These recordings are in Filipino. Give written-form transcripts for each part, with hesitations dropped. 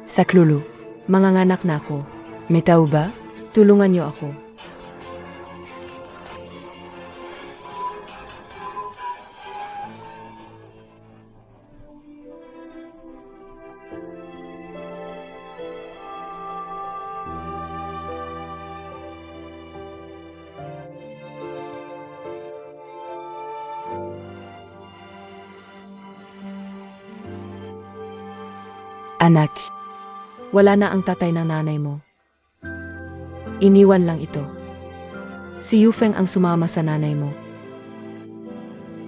Saklolo. Manganganak na ako. May tao ba? Tulungan niyo ako. Anak. Wala na ang tatay ng nanay mo. Iniwan lang ito. Si Yufeng ang sumama sa nanay mo.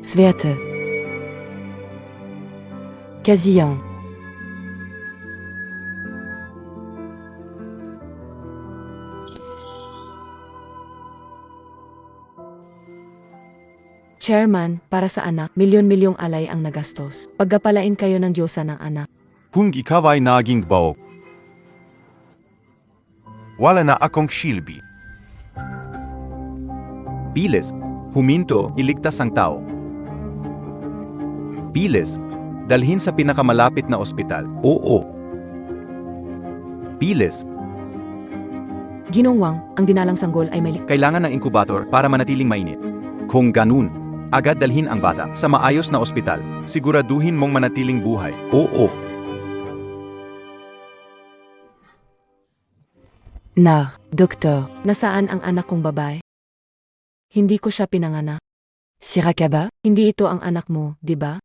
Svete. Kazian. Chairman, para sa anak, milyon-milyong alay ang nagastos. Pagkapalain kayo ng Diyosa ng anak. Kung ikaw ay naging baog, wala na akong silbi. Bilis, huminto, iligtas ang tao. Bilis, dalhin sa pinakamalapit na ospital. Oo. Bilis, Ginong, ang dinalang sanggol ay may kailangan ng inkubator para manatiling mainit. Kung ganun, agad dalhin ang bata sa maayos na ospital. Siguraduhin mong manatiling buhay. Oo. Nar. Doktor. Nasaan ang anak kong babae? Hindi ko siya pinanganak. Sirakaba. Hindi ito ang anak mo, di ba?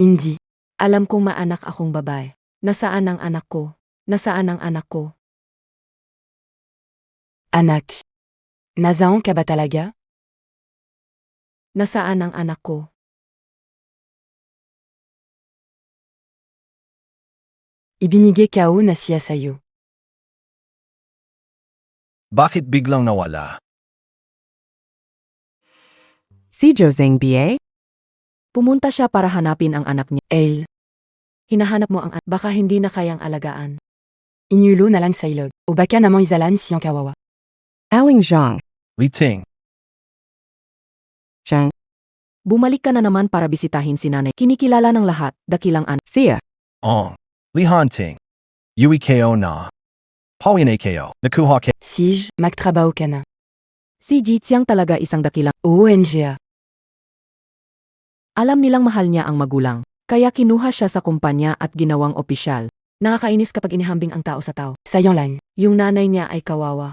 Indi. Alam kong maanak akong babae. Nasaan ang anak ko? Nasaan ang anak ko? Anak. Nazaon kabatalaga. Nasaan ang anak ko? Ibinigay kao na siya sayo. Bakit biglang nawala? Si Joseng B.A. Pumunta siya para hanapin ang anak niya. El. Hinahanap mo ang anak. Baka hindi na kayang alagaan. Inulo na lang sa ilog. O baka namang izalan siyang kawawa. Aling Zhang. Li Ting. Zhang. Bumalik ka na naman para bisitahin si nanay. Kinikilala ng lahat, dakilang anak. Siya. Ong. Li Han Ting. Yui Ko na. Pauline Ko. Nakuha K. Sige, magtrabaho ka na. Si Ji Xiang talaga isang dakilang. ONGA. Alam nilang mahal niya ang magulang. Kaya kinuha siya sa kumpanya at ginawang opisyal. Nakakainis kapag inihambing ang tao sa tao. Sayang lang. Yung nanay niya ay kawawa.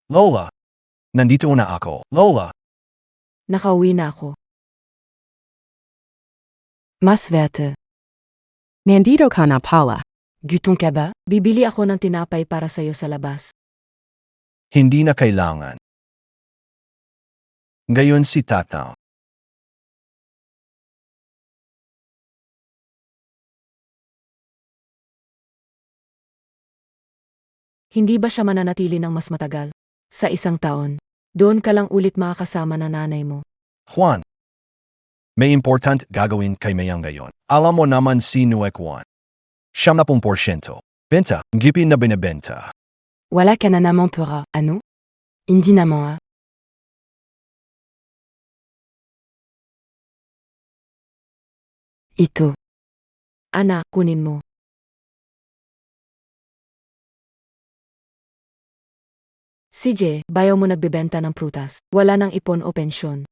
Lola. Nandito na ako. Lola. Nakauwi na ako. Masverte. Nandito ka na pala. Guton ka ba? Bibili ako ng tinapay para sa'yo sa labas. Hindi na kailangan. Ngayon si Tataw. Hindi ba siya mananatili ng mas matagal? Sa isang taon. Doon ka lang ulit makakasama na nanay mo. Juan. May important gagawin kay Mayang ngayon. Alam mo naman si Nuek Juan. 70%. Benta. Gipi na binibenta. Wala ka na naman pera. Ano? Hindi naman ah. Ito. Anak, kunin mo. Si J, bayaw mo nagbebenta ng prutas. Wala nang ipon o pensyon.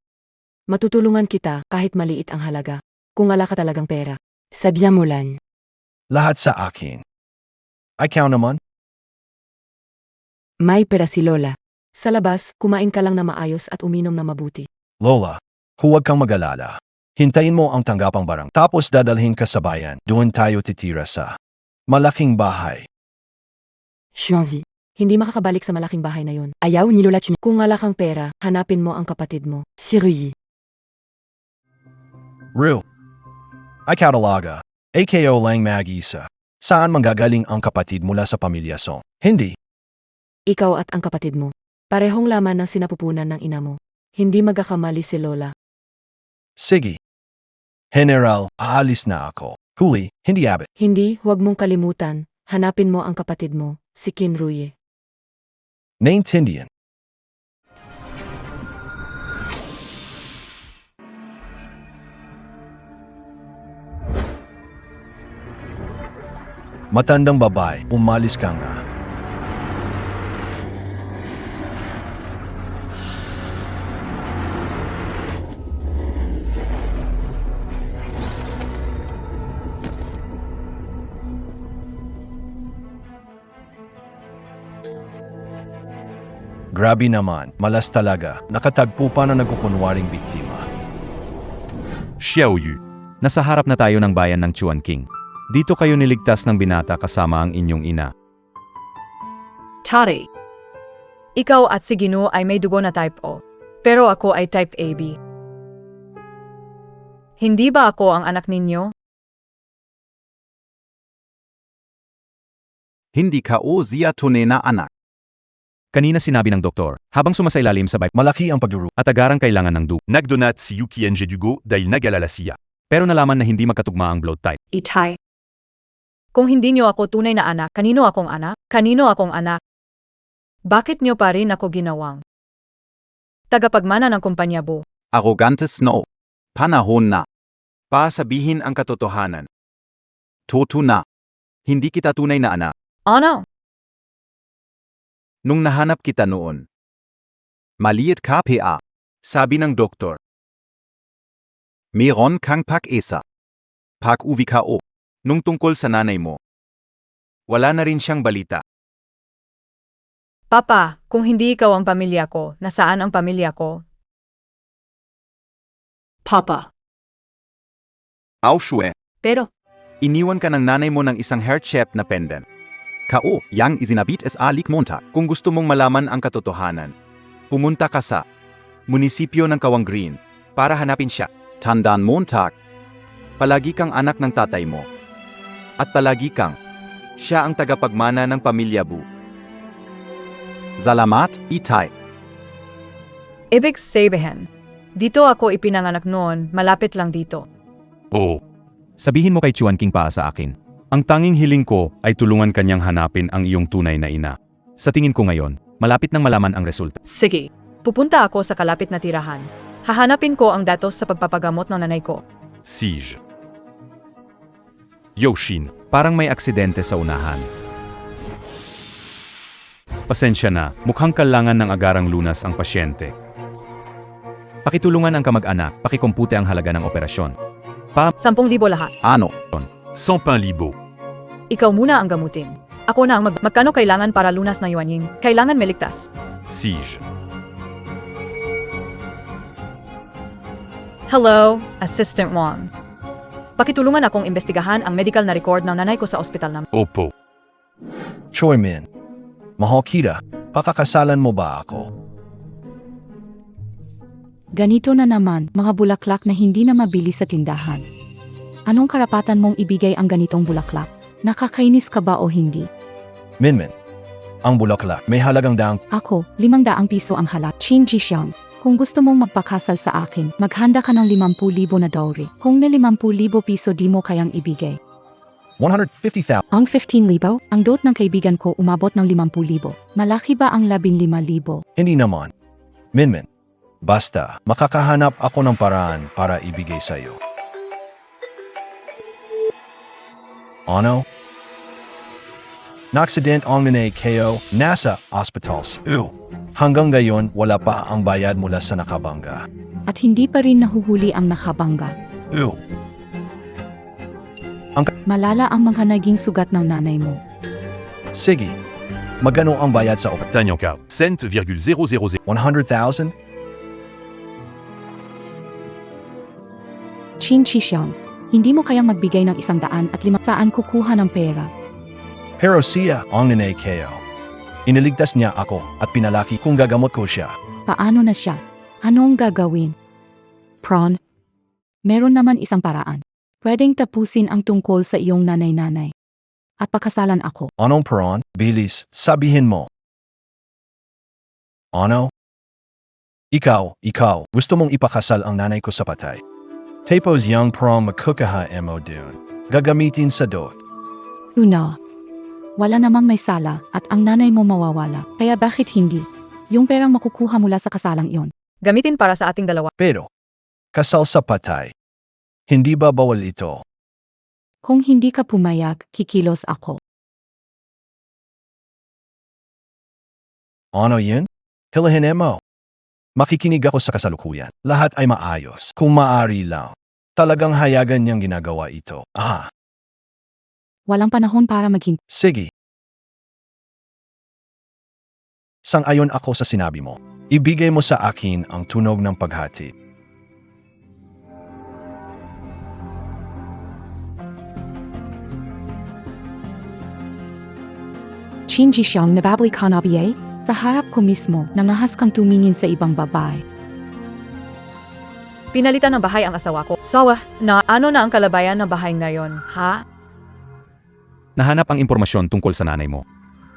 Matutulungan kita kahit maliit ang halaga. Kung wala ka talagang pera. Sabihan mo lang. Lahat sa akin. Ikaw naman? May pera si Lola. Sa labas, kumain ka lang na maayos at uminom na mabuti. Lola. Huwag kang mag-alala. Hintayin mo ang tanggapang barang. Tapos dadalhin ka sa bayan. Doon tayo titira sa malaking bahay. Shuanzi. Hindi makakabalik sa malaking bahay na yun. Ayaw ni Lola Chun. Kung wala kang pera, hanapin mo ang kapatid mo. Si Ruyi. Ru. Ikaw talaga. AKO lang mag-isa. Saan manggagaling ang kapatid mula sa pamilya Song? Hindi. Ikaw at ang kapatid mo. Parehong laman ng sinapupunan ng ina mo. Hindi magkakamali si Lola. Sige. General, aalis na ako. Huli, hindi abot. Hindi, huwag mong kalimutan. Hanapin mo ang kapatid mo, si Kinruye. Naintindihan. Matandang babae, umalis ka nga. Grabe naman, malas talaga. Nakatagpo pa na nagkukunwaring biktima. Xiao Yu, nasa harap na tayo ng bayan ng Chuanqing. Dito kayo niligtas ng binata kasama ang inyong ina. Tari. Ikaw at si Gino ay may dugo na type O. Pero ako ay type AB. Hindi ba ako ang anak ninyo? Hindi ka o ziya tunay na anak. Kanina sinabi ng doktor, habang sumasailalim sa Malaki ang pagduro. at agarang kailangan ng dugo. Nagdonat si Yuki Enje Dugo dahil nag-alala siya. Pero nalaman na hindi magkatugma ang blood type. Itay. Kung hindi nyo ako tunay na anak, kanino akong anak? Kanino akong anak? Bakit nyo pa rin ako ginawang tagapagmana ng kumpanya Bo? Arrogantes no. Panahon na. Pasabihin ang katotohanan. Toto na. Hindi kita tunay na anak. Ano? Nung nahanap kita noon. Maliit ka pa. Sabi ng doktor. Meron kang pag-esa. Pag-uwi ka o. Nung tungkol sa nanay mo. Wala na rin siyang balita. Papa, kung hindi ikaw ang pamilya ko, nasaan ang pamilya ko? Papa. Aushue. Pero, Iniwan ka ng nanay mo ng isang heart-shaped na pendant. Kao, yang isinabit es alik monta. Kung gusto mong malaman ang katotohanan, pumunta ka sa munisipyo ng Kawang Green para hanapin siya. Tandaan montag. Palagi kang anak ng tatay mo. At palagi kang siya ang tagapagmana ng pamilya Bu. Salamat, Itay. ibig sabihin, dito ako ipinanganak noon, malapit lang dito. Oo. Sabihin mo kay Chuanqing pa sa akin. Ang tanging hiling ko ay tulungan kanyang hanapin ang iyong tunay na ina. Sa tingin ko ngayon, malapit nang malaman ang resulta. Sige, pupunta ako sa kalapit na tirahan. Hahanapin ko ang datos sa pagpapagamot ng nanay ko. Siege. Yoshin. Parang may aksidente sa unahan. Pasensya na, mukhang kailangan ng agarang lunas ang pasyente. Pakitulungan ang kamag-anak, pakikumpute ang halaga ng operasyon. 10,000 lahat. Ano? Sans pain libo. Ikaw muna ang gamutin. Ako na ang magkano kailangan para lunas ng yuanying. Kailangan may ligtas. Siege. Hello, Assistant Wang. Pakitulungan akong imbestigahan ang medical na record ng nanay ko sa ospital na. Opo. Choi Min, mahal kita, pakakasalan mo ba ako? Ganito na naman, mga bulaklak na hindi na mabili sa tindahan. Anong karapatan mong ibigay ang ganitong bulaklak? Nakakainis ka ba o hindi? Minmin, ang bulaklak may halagang daang Ako, 500 piso ang halat. Chin Jishang, kung gusto mong magpakasal sa akin, maghanda ka ng 50,000 na dowry. Kung may 50,000 piso di mo kayang ibigay. 150,000. Ang 15,000, ang dot ng kaibigan ko umabot ng 50,000. Malaki ba ang 15,000? Hindi naman. Minmin, basta makakahanap ako ng paraan para ibigay sa'yo. Ano? Naksident ang nanay KO nasa ospital. Hanggang ngayon wala pa ang bayad mula sa nakabangga. At hindi pa rin nahuhuli ang nakabangga. Malala ang mga naging sugat ng nanay mo. Sige, magano ang bayad sa opital? Tanyan Kao. 7,000. 100,000? Chin Chishang, hindi mo kayang magbigay ng 100 at 500 saan kukuha ng pera. Pero siya ang nanay KO. Iniligtas niya ako at pinalaki kung gagamot ko siya. Paano na siya? Anong gagawin? Prawn, meron naman isang paraan. Pwedeng tapusin ang tungkol sa iyong nanay-nanay. At pakasalan ako. Anong peron? Bilis, sabihin mo. Ano? Ikaw, gusto mong ipakasal ang nanay ko sa patay. Tapos yung prom makukaha mo dun. Gagamitin sa dot. Una, wala namang may sala at ang nanay mo mawawala. Kaya bakit hindi? Yung perang makukuha mula sa kasalang iyon. Gamitin para sa ating dalawa. Pero, kasal sa patay. Hindi ba bawal ito? Kung hindi ka pumayag, kikilos ako. Ano yun? Hilahin mo. Makikinig ako sa kasalukuyan. Lahat ay maayos. Kung maaari lang. Talagang hayagan niyang ginagawa ito. Walang panahon para maghintay. Sige. Sang-ayon ako sa sinabi mo. Ibigay mo sa akin ang tunog ng paghati. Chinji siyang nababalik ka na biye? Sa harap ko mismo, nangahas kang tumingin sa ibang babae. Pinalitan ng bahay ang asawa ko. Sawa, na ano na ang kalabayan ng bahay ngayon, ha? Nahanap ang impormasyon tungkol sa nanay mo.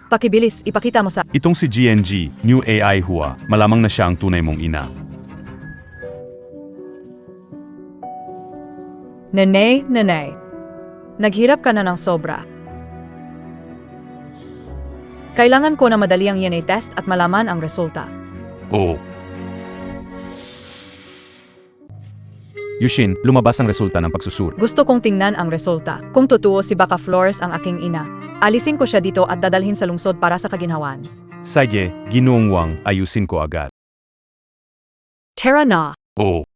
Pakibilis, ipakita mo sa... Itong si GNG, New AI Hua, malamang na siya ang tunay mong ina. Nenay. Naghirap ka na ng sobra. Kailangan ko na madali ang DNA test at malaman ang resulta. Oo. Yushin, lumabas ang resulta ng pagsusuri. Gusto kong tingnan ang resulta. Kung totoo si Baka Flores ang aking ina, alisin ko siya dito at dadalhin sa lungsod para sa kaginhawan. Sige, Ginoong Wang, ayusin ko agad. Tara na! Oo.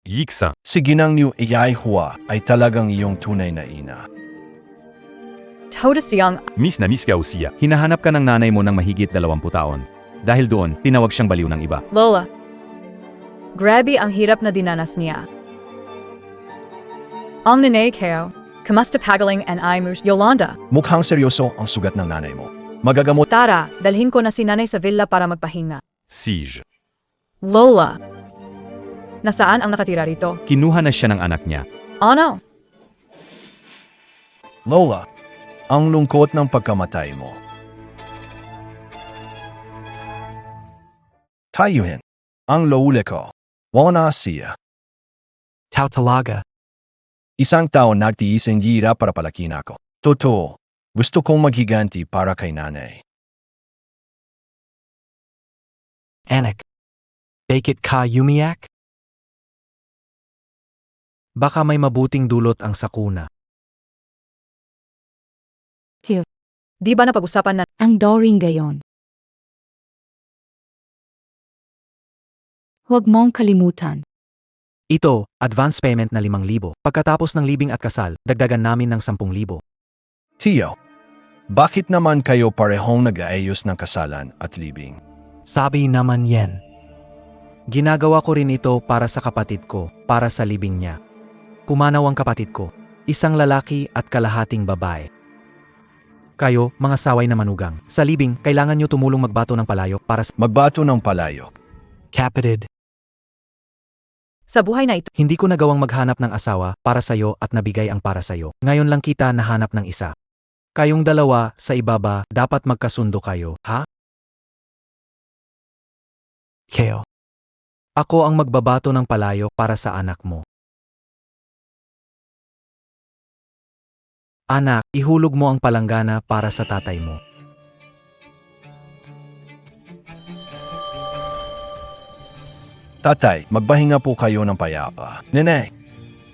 Yiksa, Si Ginang New AI Hua ay talagang iyong tunay na ina. Toda siyang... miss na miss ka siya. Hinahanap ka ng nanay mo ng mahigit 20 taon. Dahil doon, tinawag siyang baliw ng iba. Lola. Grabe ang hirap na dinanas niya. Ang nanay kayo, kamusta pagaling and imus Yolanda? Mukhang seryoso ang sugat ng nanay mo. Magagamot. Tara, dalhin ko na si nanay sa villa para magpahinga. Siege. Lola. Nasaan ang nakatira rito? Kinuha na siya ng anak niya. Ano? Lola, ang lungkot ng pagkamatay mo. Tayuhin. Ang loula ko. Wala na siya. Tao talaga. Isang tao nagtiisang gira para palakin ako. Totoo. Gusto kong maghiganti para kay nanay. Anak. Bakit ka umiyak? Baka may mabuting dulot ang sakuna. Di ba napag-usapan na... Ang Doring gayon. Huwag mong kalimutan. Ito, advance payment na 5,000. Pagkatapos ng libing at kasal, dagdagan namin ng 10,000. Tio, bakit naman kayo parehong nag-aayos ng kasalan at libing? Sabi naman yen. Ginagawa ko rin ito para sa kapatid ko, para sa libing niya. Pumanaw ang kapatid ko, isang lalaki at kalahating babae. Kayo, mga saway na manugang, sa libing, kailangan nyo tumulong magbato ng palayok para sa... Magbato ng palayok. Kapatid, Sa buhay na ito, hindi ko nagawang maghanap ng asawa para sa'yo at nabigay ang para sa'yo. Ngayon lang kita nahanap ng isa. Kayong dalawa, sa ibaba, dapat magkasundo kayo, ha? Keo. Ako ang magbabato ng palayok para sa anak mo. Anak, ihulog mo ang palanggana para sa tatay mo. Tatay, magbahinga po kayo ng payapa. Nene,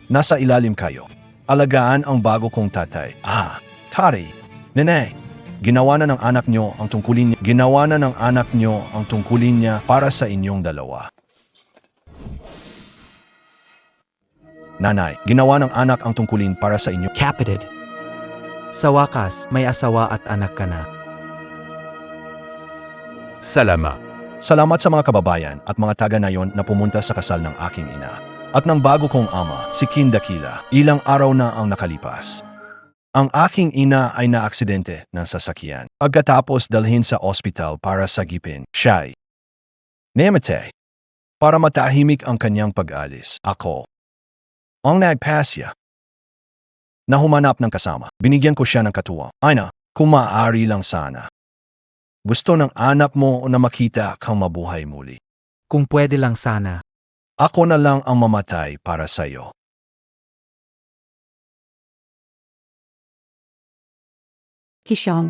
nasa ilalim kayo. Alagaan ang bago kong tatay. Tari. Nene, ginawa na ng anak nyo ang tungkulin niya. Ginawa na ng anak nyo ang tungkulin niya para sa inyong dalawa. Nanay, ginawa ng anak ang tungkulin para sa inyo. Kapatid. Sa wakas, may asawa at anak ka na. Salama. Salamat sa mga kababayan at mga taga-nayon na pumunta sa kasal ng aking ina. At ng bago kong ama, si Kim Dakila, ilang araw na ang nakalipas. Ang aking ina ay naaksidente ng sasakyan. Pagkatapos dalhin sa ospital para sagipin, siya'y namatay. Para matahimik ang kanyang pag-alis, ako ang nagpasya na humanap ng kasama. Binigyan ko siya ng katuwang. Aina, kung maaari lang sana. Gusto ng anak mo na makita kang mabuhay muli. Kung pwede lang sana. Ako na lang ang mamatay para sa'yo. Kishong,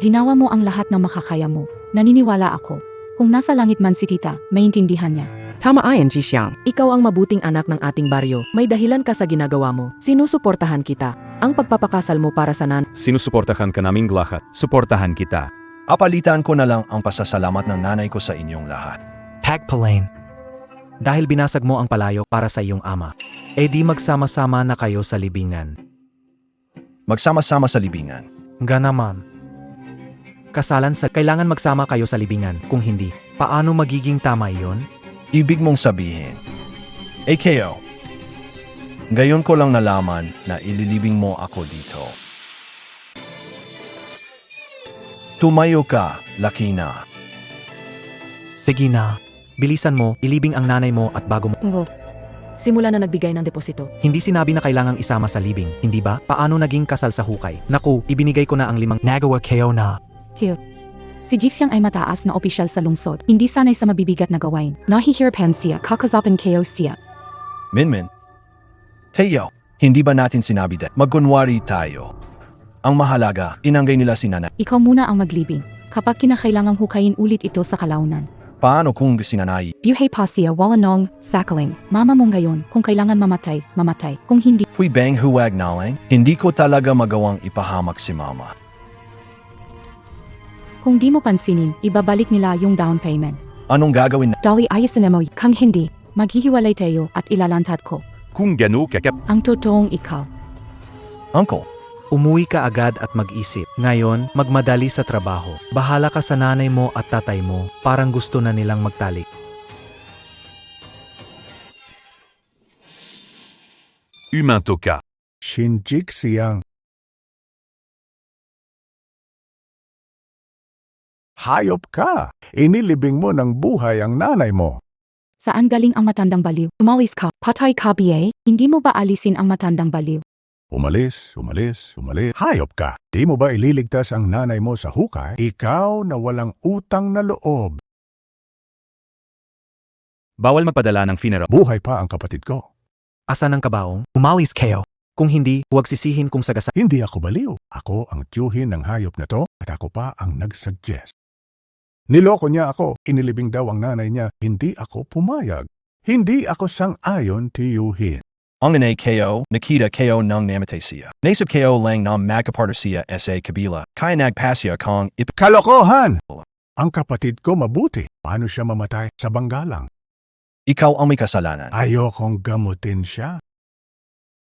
ginawa mo ang lahat ng makakaya mo. Naniniwala ako. Kung nasa langit man si tita, maintindihan niya. Tama ayan, Jishyang. Ikaw ang mabuting anak ng ating baryo. May dahilan ka sa ginagawa mo. Sinusuportahan kita. Ang pagpapakasal mo para sa Sinusuportahan ka naming lahat. Suportahan kita. Apalitan ko na lang ang pasasalamat ng nanay ko sa inyong lahat. Pagpalain. Dahil binasag mo ang palayo para sa iyong ama, di magsama-sama na kayo sa libingan. Magsama-sama sa libingan. Ganaman. Kasalan sa kailangan magsama kayo sa libingan. Kung hindi, paano magiging tama iyon? Ibig mong sabihin, AKO, ngayon ko lang nalaman na ililibing mo ako dito. Tumayo ka, Lakina. Sige na. Bilisan mo, ilibing ang nanay mo at bago mo. Simula na nagbigay ng deposito. Hindi sinabi na kailangang isama sa libing, hindi ba? Paano naging kasal sa hukay? Naku, ibinigay ko na ang 5 nagawa kayo na. Here. Si Jifyang ay mataas na opisyal sa lungsod. Hindi sanay sa mabibigat na gawain. Nahihirapan siya, kakazapan kayo siya. Minmin. Teo, hindi ba natin sinabi that magkunwari tayo? Ang mahalaga, inanggay nila si nanay. Ikaw muna ang maglibing. Kapag kinakailangang hukayin ulit ito sa kalaunan. Paano kung si nanay? Buhay pa siya, wala nong, sakaling. Mama mong gayon, kung kailangan mamatay, mamatay. Kung hindi, Huy bang huwag nalang? Hindi ko talaga magawang ipahamak si mama. kung di mo pansinin, ibabalik nila yung down payment. Anong gagawin na? Dali ayasin mo, kung hindi, maghihiwalay tayo at ilalantad ko. Kung gano kakap. Ang totoong ikaw. Uncle, Umuwi ka agad at mag-isip. Ngayon, magmadali sa trabaho. Bahala ka sa nanay mo at tatay mo. Parang gusto na nilang magtalik. Humain toka. Shinjik siyang. Hayop ka! Inilibing mo ng buhay ang nanay mo. Saan galing ang matandang baliw? Umalis ka, patay ka BA, hindi mo ba alisin ang matandang baliw? Umalis, umalis, umalis. Hayop ka! Di mo ba ililigtas ang nanay mo sa hukay? Ikaw na walang utang na loob. Bawal magpadala ng funeral. Buhay pa ang kapatid ko. Asan ang kabaong? Umalis kayo. Kung hindi, huwag sisihin kung sagasa. Hindi ako baliw. Ako ang tiyuhin ng hayop na to at ako pa ang nag-suggest. Niloko niya ako. Inilibing daw ang nanay niya. Hindi ako pumayag. Hindi ako sang-ayon tiyuhin. ang nanay KO, nakita KO ng namatay siya. Nasib KO lang ng magkapartner siya sa kabila. Kaya nagpasya kong Kalokohan! Ang kapatid ko mabuti. Paano siya mamatay? Sa banggalang. ikaw ang may kasalanan. Ayokong gamutin siya.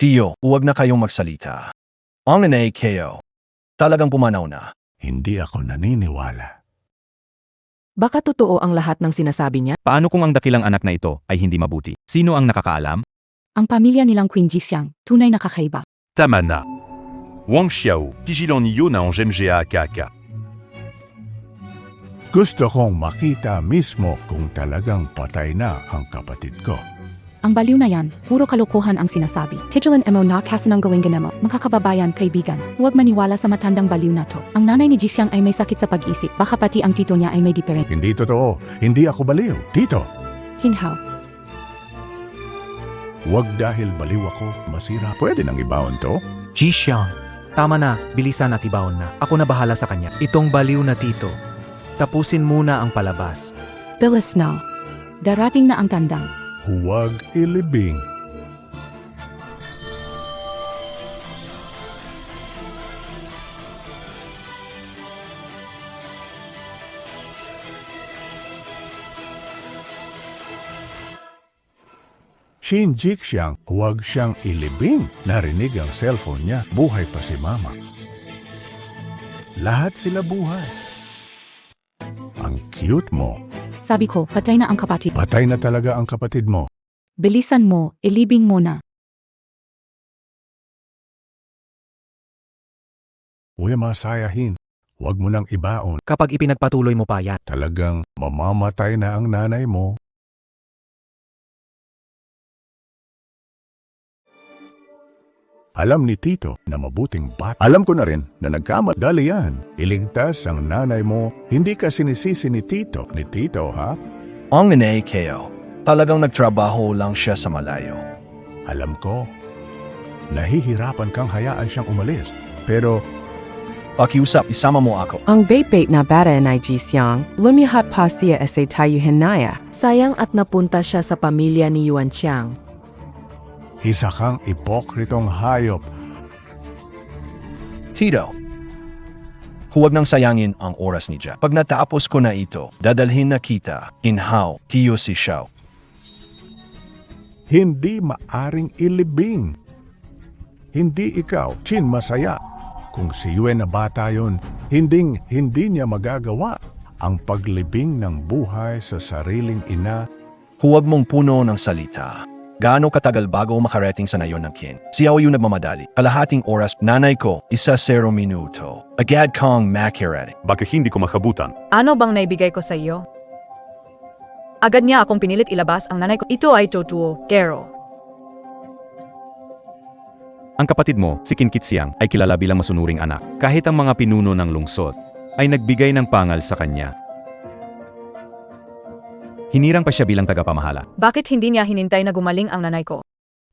Tiyo, huwag na kayong magsalita. Ang nanay KO, talagang pumanaw na. Hindi ako naniniwala. Baka totoo ang lahat ng sinasabi niya? Paano kung ang dakilang anak na ito ay hindi mabuti? Sino ang nakakaalam? Ang pamilya nilang Queen Jifyang, tunay na kakaiba. Tama na. Wang Xiao, tigilan niyo na ang GMGA kaka. Gusto kong makita mismo kung talagang patay na ang kapatid ko. Ang baliw na yan, puro kalokohan ang sinasabi. Tigilan mo na kasi ng gawin ganamo, makakababayan, kaibigan. Huwag maniwala sa matandang baliw na to. Ang nanay ni Jifyang ay may sakit sa pag-isip, baka pati ang tito niya ay may diferent. Hindi totoo. Hindi ako baliw. Tito, Sinhaw. huwag dahil baliw ako masira. Pwede nang ibaon to? Jishyang. Tama na, bilisan at ibawon na. Ako na bahala sa kanya. Itong baliw na tito. Tapusin muna ang palabas. Bilis na. Darating na ang tandang. Huwag ilibing. Shinjik siyang, huwag siyang ilibing. Narinig ang cellphone niya. Buhay pa si mama. Lahat sila buhay. Ang cute mo. Sabi ko, patay na ang kapatid. Patay na talaga ang kapatid mo. Bilisan mo, ilibing mo na. Huwag masayahin. Huwag mo nang ibaon. Kapag ipinagpatuloy mo pa yan, Talagang mamamatay na ang nanay mo. Alam ni Tito na mabuting bata. Alam ko na rin na nagkamadali yan. Iligtas ang nanay mo. Hindi ka sinisisi ni Tito. Ni Tito, ha? Ang nanay KO, talagang nagtrabaho lang siya sa malayo. Alam ko. Nahihirapan kang hayaan siyang umalis. Pero Pakiusap, isama mo ako. Ang bait-bait na bata ni Jixiang, lumihat pa siya sa tayo hinaya. Sayang at napunta siya sa pamilya ni Yuan Qiang. Isa kang ipokritong hayop. Tito, huwag nang sayangin ang oras ni Jack. Pag natapos ko na ito, dadalhin na kita, Inhao, Tiyo si Xiao. Hindi maaring ilibing. Hindi ikaw, Chin Masaya. Kung si Yuen na bata yun, hindi niya magagawa ang paglibing ng buhay sa sariling ina. Huwag mong puno ng salita. Gaano katagal bago makarating sa nayon ng Qin? Si Yao yung nagmamadali. Kalahating oras, nanay ko, 1-0 minuto. Agad kang makirating. Baka hindi ko makabutan. Ano bang naibigay ko sa iyo? Agad niya akong pinilit ilabas ang nanay ko. Ito ay totoo, Kero. Ang kapatid mo, si Qin Qixiang, ay kilala bilang masunuring anak. Kahit ang mga pinuno ng lungsod ay nagbigay ng pangal sa kanya. Hinirang pa siya bilang tagapamahala. Bakit hindi niya hinintay na gumaling ang nanay ko?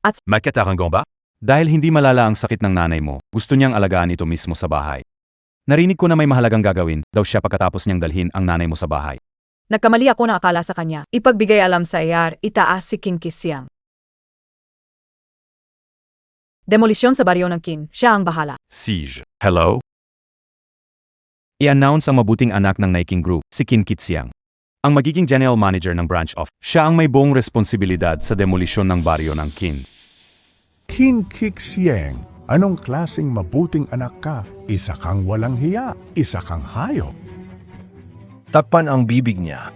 Magkataranggong ba? Dahil hindi malala ang sakit ng nanay mo, gusto niyang alagaan ito mismo sa bahay. Narinig ko na may mahalagang gagawin daw siya pagkatapos niyang dalhin ang nanay mo sa bahay. Nagkamali ako ng akala sa kanya. Ipagbigay alam sa iyar, itaas si Qin Qixiang. Demolisyon sa baryo ng Qin, siya ang bahala. Siege. Hello? I-announce ang mabuting anak ng Naiking Group, si Qin Qixiang. Ang magiging general manager ng branch of, siya ang may buong responsibilidad sa demolisyon ng baryo ng Qin. Qin Qixiang, anong klaseng mabuting anak ka? Isa kang walang hiya, isa kang hayop. Takpan ang bibig niya.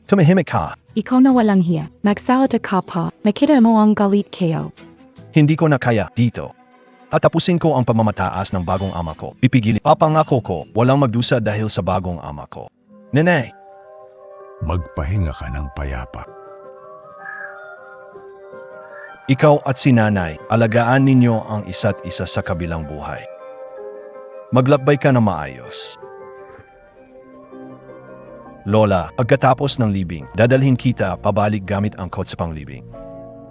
Tumahimik ka. Ikaw na walang hiya. Magsalita ka pa. Makita mo ang galit kayo. Hindi ko na kaya dito. At tapusin ko ang pamamataas ng bagong ama ko. Pipigilin. Papangako ko, walang magdusa dahil sa bagong ama ko. Nene, Magpahinga ka ng payapa. ikaw at si nanay, alagaan ninyo ang isa't isa sa kabilang buhay. Maglakbay ka na maayos. Lola, pagkatapos ng libing, dadalhin kita pabalik gamit ang kot sa panglibing.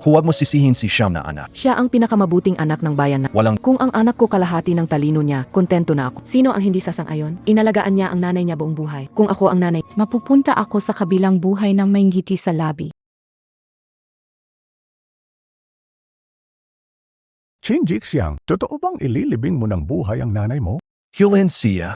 Huwag mo sisihin si Siyam na anak. Siya ang pinakamabuting anak ng bayan na. Walang Kung ang anak ko kalahati ng talino niya, kontento na ako. Sino ang hindi sasang-ayon? Inalagaan niya ang nanay niya buong buhay. Kung ako ang nanay, Mapupunta ako sa kabilang buhay ng may ngiti sa labi. Qin Qixiang, totoo bang ililibing mo ng buhay ang nanay mo? Hulin siya.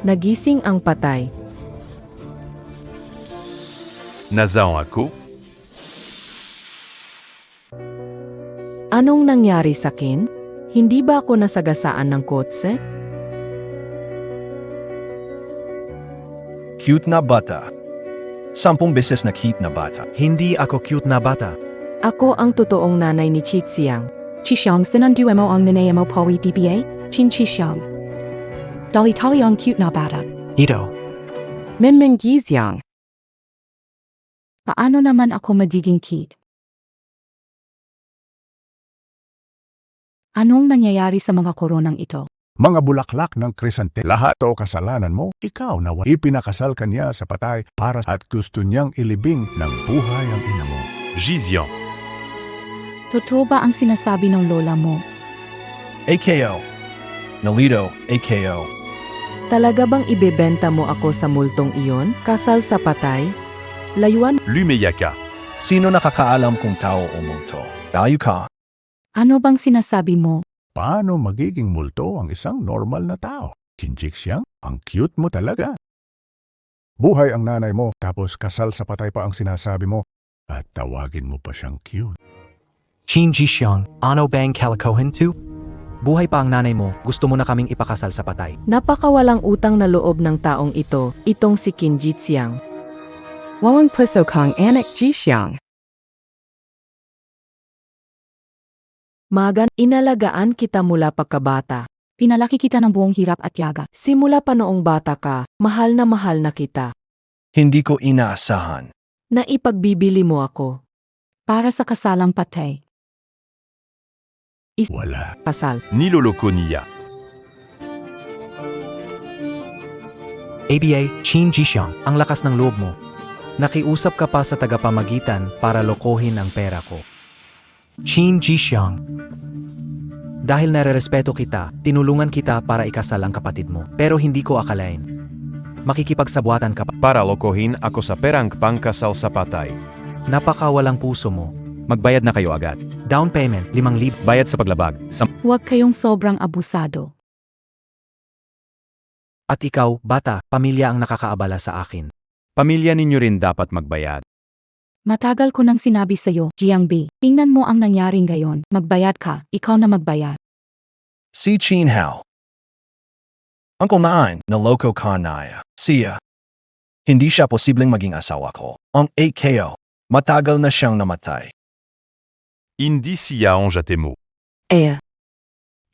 nagising ang patay. Nazao ako? Anong nangyari sa akin? Hindi ba ako nasagasaan ng kotse? Cute na bata. 10 beses na cute na bata. Hindi ako cute na bata. Ako ang totoong nanay ni Qixiang. Chishang sinunduan mo ang nanay mo pawi DBA? Chin Chishang. Dali-tali ang cute na bata. Ito. Minmin Jixiang. Paano naman ako magiging cute? Anong nangyayari sa mga koronang ito? Mga bulaklak ng krisante, lahat o kasalanan mo, ikaw na ipinakasal ka niya sa patay para at gusto niyang ilibing ng buhay ang ina mo. Jixiang. Totoo ba ang sinasabi ng lola mo? AKO. Nalito, AKO. Talaga bang ibebenta mo ako sa multong iyon? Kasal sa patay? Layuan? Lumeyaka. Sino nakakaalam kung tao o multo? Tayo ka. Ano bang sinasabi mo? Paano magiging multo ang isang normal na tao? Qin Qixiang, ang cute mo talaga. Buhay ang nanay mo, tapos kasal sa patay pa ang sinasabi mo, at tawagin mo pa siyang cute. Qin Jixiang, ano bang kalokohan to? Buhay pa ang nanay mo, gusto mo na kaming ipakasal sa patay. Napakawalang utang na loob ng taong ito, itong si Qin Qixiang. Walang puso kang anak Jixiang. Magan, inalagaan kita mula pagkabata. Pinalaki kita ng buong hirap at yaga. Simula pa noong bata ka, mahal na kita. Hindi ko inaasahan. Naipagbibili mo ako. Para sa kasalang patay. Wala. Kasal. Ni loloko ni ya. ABA, Chin Jixiang, ang lakas ng loob mo. Nakiusap ka pa sa tagapamagitan para lokohin ang pera ko. Chin Jixiang. Dahil nare-respeto kita, tinulungan kita para ikasal ang kapatid mo. Pero hindi ko akalain. Makikipagsabuatan ka pa. Para lokohin ako sa perang pangkasal sa patay. Napakawalang puso mo. Magbayad na kayo agad. Down payment, 5,000. Bayad sa paglabag. Huwag kayong sobrang abusado. At ikaw, bata, pamilya ang nakakaabala sa akin. Pamilya ninyo rin dapat magbayad. Matagal ko nang sinabi sa'yo, Jiangbi. Tingnan mo ang nangyaring gayon. Magbayad ka, ikaw na magbayad. Si Chin Hao. Uncle Nine, naloko ka na siya. Hindi siya posibleng maging asawa ko. Ang AKO, matagal na siyang namatay. Hindi siya ang jatemo.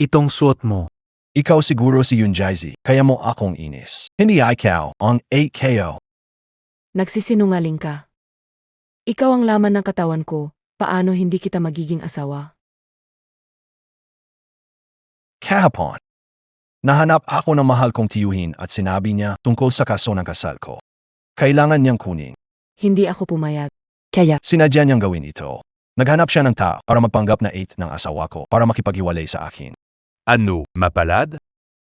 Itong suot mo. Ikaw siguro si Yunjaizi, kaya mo akong inis. Hindi ikaw, ang AKO. Nagsisinungaling ka. Ikaw ang laman ng katawan ko, paano hindi kita magiging asawa? Kahapon. Nahanap ako ng mahal kong tiyuhin at sinabi niya tungkol sa kaso ng kasal ko. Kailangan niyang kunin. Hindi ako pumayag. Kaya, Sinadya niyang gawin ito. Naghanap siya ng tao para magpanggap na 8 ng asawa ko para makipaghiwalay sa akin. Ano, mapalad?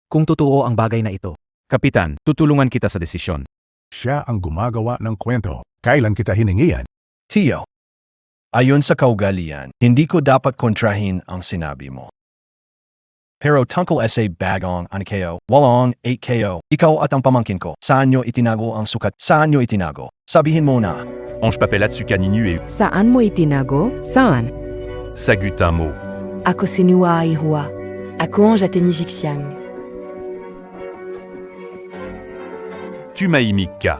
Kung totoo ang bagay na ito. Kapitan, tutulungan kita sa desisyon. Siya ang gumagawa ng kwento. Kailan kita hiningian? Tiyo, ayon sa kaugalian, hindi ko dapat kontrahin ang sinabi mo. Pero tungkol sa bagong AKO, walong 8KO, ikaw at ang pamangkin ko, saan nyo itinago ang sukat? Saan nyo itinago? Sabihin mo na. Ange papel at sukaninu e Saan mo itinago? Saan? sagutin mo. ako si Nua Aihua. Ako ang Jateni Jixiang. Tu m'as ka.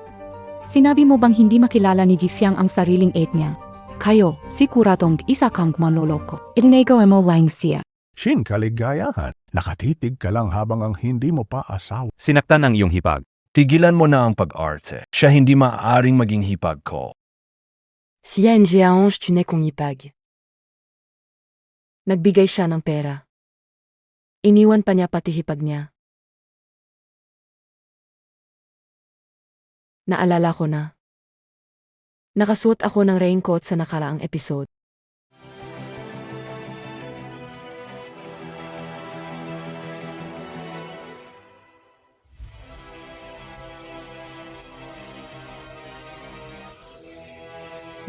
Sinabi mo bang hindi makilala ni Jifiang ang sariling etnya? Kayo, siguradong isa kang manloloko. Ilnego mo lang siya. Shin, kaligayahan. Nakatitig ka lang habang ang hindi mo pa asawa. Sinaktan ang iyong hipag. Tigilan mo na ang pag-arte. Siya hindi maaaring maging hipag ko. Sia NGA Ange tu n'es qu'on y pag. Nagbigay siya ng pera. Iniwan pa niya pati hipag niya. Naalala ko na. Nakasuot ako ng raincoat sa nakaraang episode.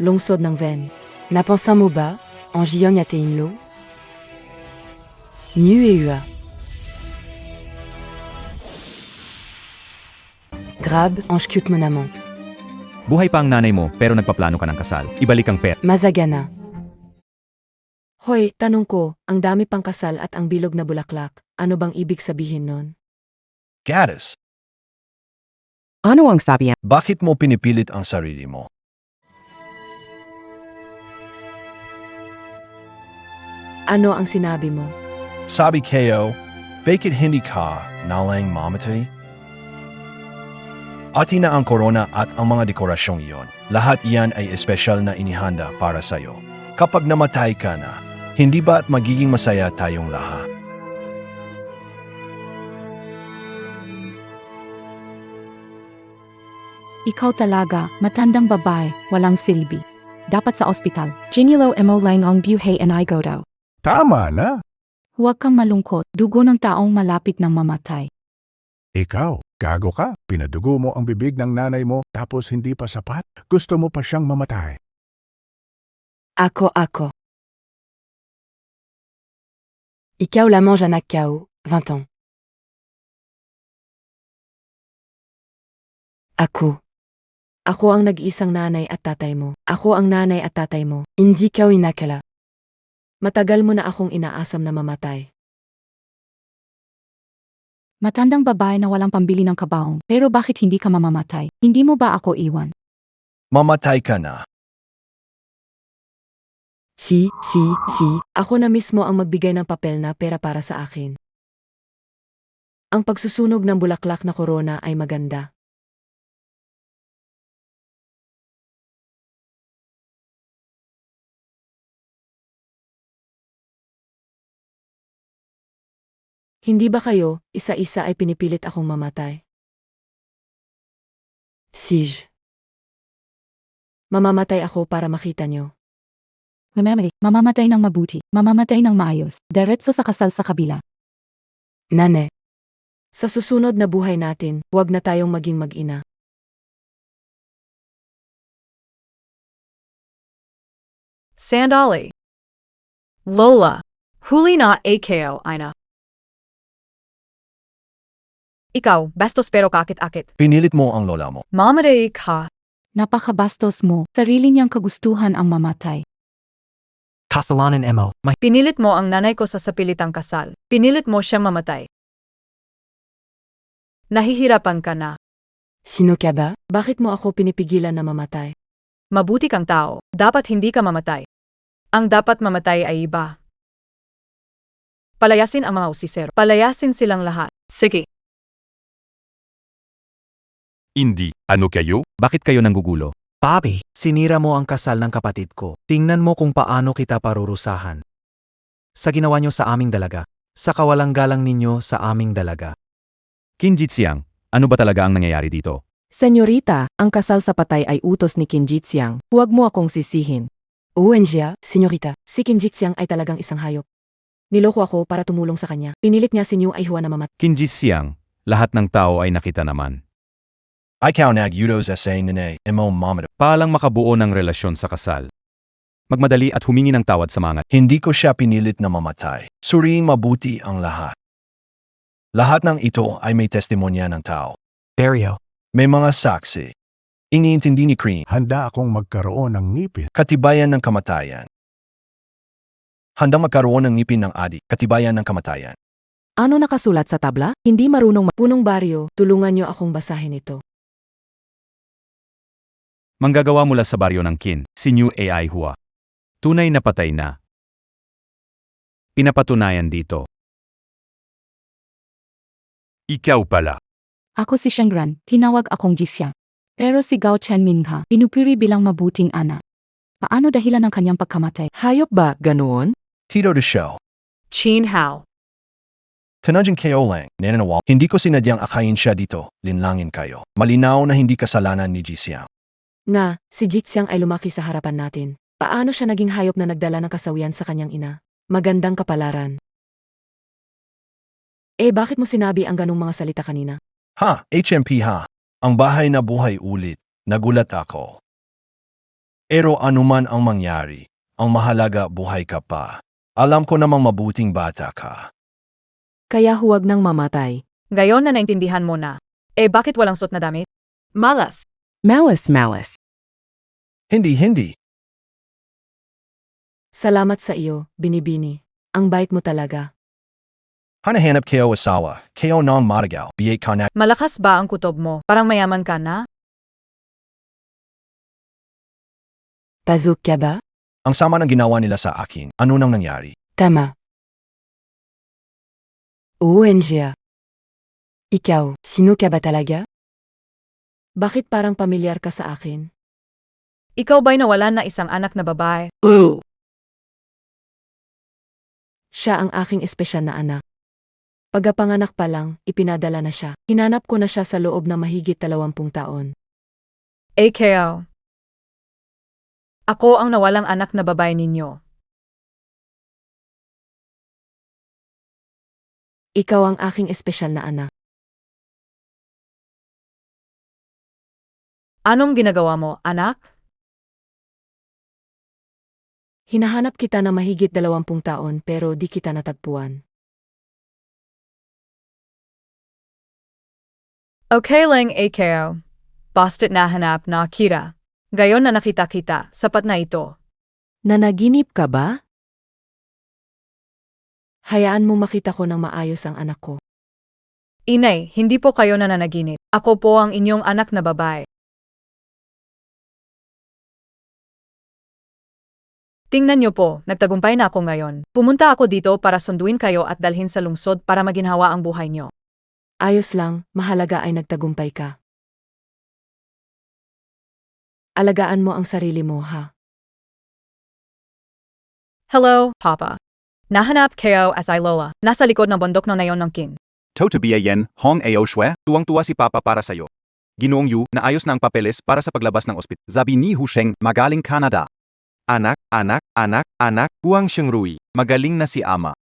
Lungsod ng Ven. Napansin mo ba, ang Jiang at Inlo? Niu et Ua. Grab, ange cute mon amant. Buhay pa ang nanay mo pero nagpaplano ka ng kasal. Ibalik ang pera. Mazagana. Hoy, tanong ko, ang dami pang kasal at ang bilog na bulaklak, ano bang ibig sabihin nun? Gaddis, Ano ang sabi? bakit mo pinipilit ang sarili mo? Ano ang sinabi mo? Sabi kayo, bakit hindi ka nalang mamatay? Atin na ang corona at ang mga dekorasyong iyon. Lahat iyan ay espesyal na inihanda para sa'yo. Kapag namatay ka na, hindi ba at magiging masaya tayong lahat? Ikaw talaga, matandang babae, walang silbi. Dapat sa ospital. Ginilo mo lang ang buhay and I go daw. Tama na. Huwag kang malungkot, dugo ng taong malapit ng mamatay. Ikaw, gago ka. Pinadugo mo ang bibig ng nanay mo tapos hindi pa sapat. Gusto mo pa siyang mamatay. Ako. Ikaw lamang Janak Kao, 20 ans. Ako. Ako ang nag-iisang nanay at tatay mo. Ako ang nanay at tatay mo. Hindi Kao Inakala. Matagal mo na akong inaasam na mamatay. Matandang babae na walang pambili ng kabaong, pero bakit hindi ka mamamatay? Hindi mo ba ako iwan? Mamatay ka na. Si. Ako na mismo ang magbigay ng papel na pera para sa akin. Ang pagsusunog ng bulaklak na korona ay maganda. Hindi ba kayo, isa-isa ay pinipilit akong mamatay? Sige. Mamamatay ako para makita nyo. Mamamatay ng mabuti, mamamatay ng maayos, diretso sa kasal sa kabila. Nane. Sa susunod na buhay natin, huwag na tayong maging mag-ina. Sandali. Lola. Huli na AKO, Ina. Ikaw, bastos pero kakit-akit. Pinilit mo ang lola mo. Mamatay ka. Napakabastos mo, sarili niyang kagustuhan ang mamatay. Kasalanan mo. Pinilit mo ang nanay ko sa sapilitang kasal. Pinilit mo siyang mamatay. Nahihirapan ka na. Sino ka ba? Bakit mo ako pinipigilan na mamatay? Mabuti kang tao. Dapat hindi ka mamatay. Ang dapat mamatay ay iba. Palayasin ang mga usisero. Palayasin silang lahat. Sige. Hindi, ano kayo? Bakit kayo nanggugulo? Bobby, sinira mo ang kasal ng kapatid ko. Tingnan mo kung paano kita parurusahan. Sa ginawa nyo sa aming dalaga. Sa kawalang galang ninyo sa aming dalaga. Qin Jixiang, ano ba talaga ang nangyayari dito? Senyorita, ang kasal sa patay ay utos ni Qin Jixiang. Huwag mo akong sisihin. ONGA, senyorita. Si Qin Jixiang ay talagang isang hayop. Niloko ako para tumulong sa kanya. Pinilit niya si Niu Ai Hua na mamatay. Qin Jixiang, lahat ng tao ay nakita naman. Ikaw nag-utos sa nene, mo mamado. Paalang makabuo ng relasyon sa kasal. Magmadali at humingi ng tawad sa mga. Hindi ko siya pinilit na mamatay. Suriin mabuti ang lahat. Lahat ng ito ay may testimonya ng tao. Barrio. May mga saksi. Iniintindi ni Cream. Handa akong magkaroon ng ngipin. Katibayan ng kamatayan. Handang magkaroon ng ngipin ng adik. Katibayan ng kamatayan. Ano nakasulat sa tabla? Hindi marunong Punong baryo, tulungan niyo akong basahin ito. Manggagawa mula sa baryo ng Qin, si Niu Ai Hua. Tunay na patay na. Pinapatunayan dito. Ikaw pala. Ako si Shengran, tinawag akong Jifia. Pero si Gao Chenmingha, pinupuri bilang mabuting anak. Paano dahilan ng kanyang pagkamatay? Hayop ba, ganoon? Tito de Show. Chin Hao. Tanajin kayo lang, nananawal. Hindi ko sinadyang akayin siya dito. Linlangin kayo. Malinaw na hindi kasalanan ni Jixiang. Nga, si Jixiang ay lumaki sa harapan natin. Paano siya naging hayop na nagdala ng kasawian sa kanyang ina? Magandang kapalaran. Bakit mo sinabi ang ganong mga salita kanina? Ha, HMP ha. Ang bahay na buhay ulit. Nagulat ako. Pero anuman ang mangyari, ang mahalaga buhay ka pa. Alam ko namang mabuting bata ka. Kaya huwag nang mamatay. Gayon na naintindihan mo na. Bakit walang suot na damit? Malas. Malice. Hindi. Salamat sa iyo, Binibini. Ang bait mo talaga. Hanahanap kayo asawa, kayo non matagaw, biyay ka na. Malakas ba ang kutob mo? Parang mayaman ka na? Pazok ka ba? Ang sama ng ginawa nila sa akin, ano nang nangyari? Tama. ONGA. Ikaw, sino ka ba talaga? Bakit parang pamilyar ka sa akin? Ikaw ba'y nawalan na isang anak na babae? Siya ang aking espesyal na anak. Pagkapanganak pa lang, ipinadala na siya. Hinanap ko na siya sa loob ng mahigit 20 taon. AKO. Ako ang nawalang anak na babae ninyo. Ikaw ang aking espesyal na anak. Anong ginagawa mo, anak? Hinahanap kita na mahigit 20 taon pero di kita natagpuan. Okay lang, AKO. Basta't nahanap na kita. Gayon na nakita kita, sapat na ito. Nanaginip ka ba? Hayaan mo makita ko ng maayos ang anak ko. Inay, hindi po kayo nananaginip. Ako po ang inyong anak na babae. Tingnan niyo po, nagtagumpay na ako ngayon. Pumunta ako dito para sunduin kayo at dalhin sa lungsod para maginhawa ang buhay niyo. Ayos lang, mahalaga ay nagtagumpay ka. Alagaan mo ang sarili mo, ha? Hello, Papa. Nahanap kayo as ay lola. Nasa likod ng bundok ng nayon ng kin. Totobiayen, Hong Ao Shwe, tuwang-tuwa si Papa para sa'yo. Ginoong Yu, naayos na ang papeles para sa paglabas ng ospit. Sabi ni Husheng, magaling Canada. Anak, Huang Shengrui, magaling na si Ama.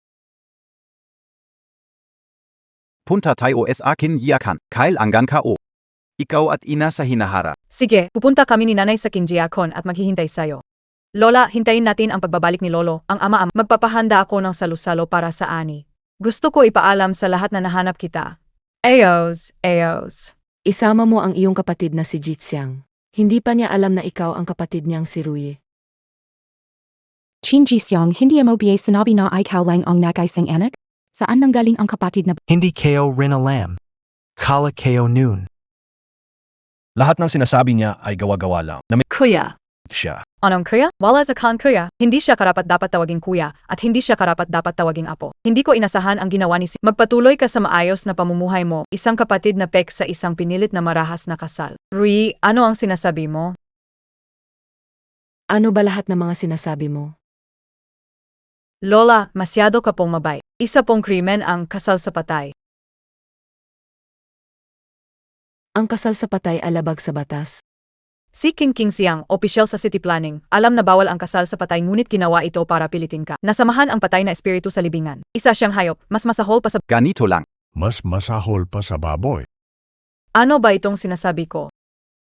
Punta tayo sa akin yakan, Kyle Angan Kao. Ikaw at ina sa hinahara. Sige, pupunta kami ni nanay sa kinjiakon at maghihintay sa'yo. Lola, hintayin natin ang pagbabalik ni Lolo, ang ama. Magpapahanda ako ng salusalo para sa ani. Gusto ko ipaalam sa lahat na nahanap kita. Ayos. Isama mo ang iyong kapatid na si Jixiang. Hindi pa niya alam na ikaw ang kapatid niyang si Ruye. Chin Jixiang, hindi mo ba sinabi na ikaw lang ang nag-isang anak? Saan nanggaling ang kapatid na Hindi kayo rin alam. Kala kayo noon. Lahat ng sinasabi niya ay gawa-gawa lang. Na may Kuya. siya. Anong kuya? Wala sa kan kuya. Hindi siya karapat dapat tawaging kuya at hindi siya karapat dapat tawaging apo. Hindi ko inasahan ang ginawa ni si. Magpatuloy ka sa maayos na pamumuhay mo. Isang kapatid na pek sa isang pinilit na marahas na kasal. Rui, ano ang sinasabi mo? Ano ba lahat ng mga sinasabi mo? Lola, masyado ka pong mabait. Isa pong krimen ang kasal sa patay. Ang kasal sa patay alabag sa batas. Si King Siang, opisyal sa city planning, alam na bawal ang kasal sa patay ngunit ginawa ito para pilitin ka. Nasamahan ang patay na espiritu sa libingan. Isa siyang hayop, mas masahol pa sa... Ganito lang. Mas masahol pa sa baboy. Ano ba itong sinasabi ko?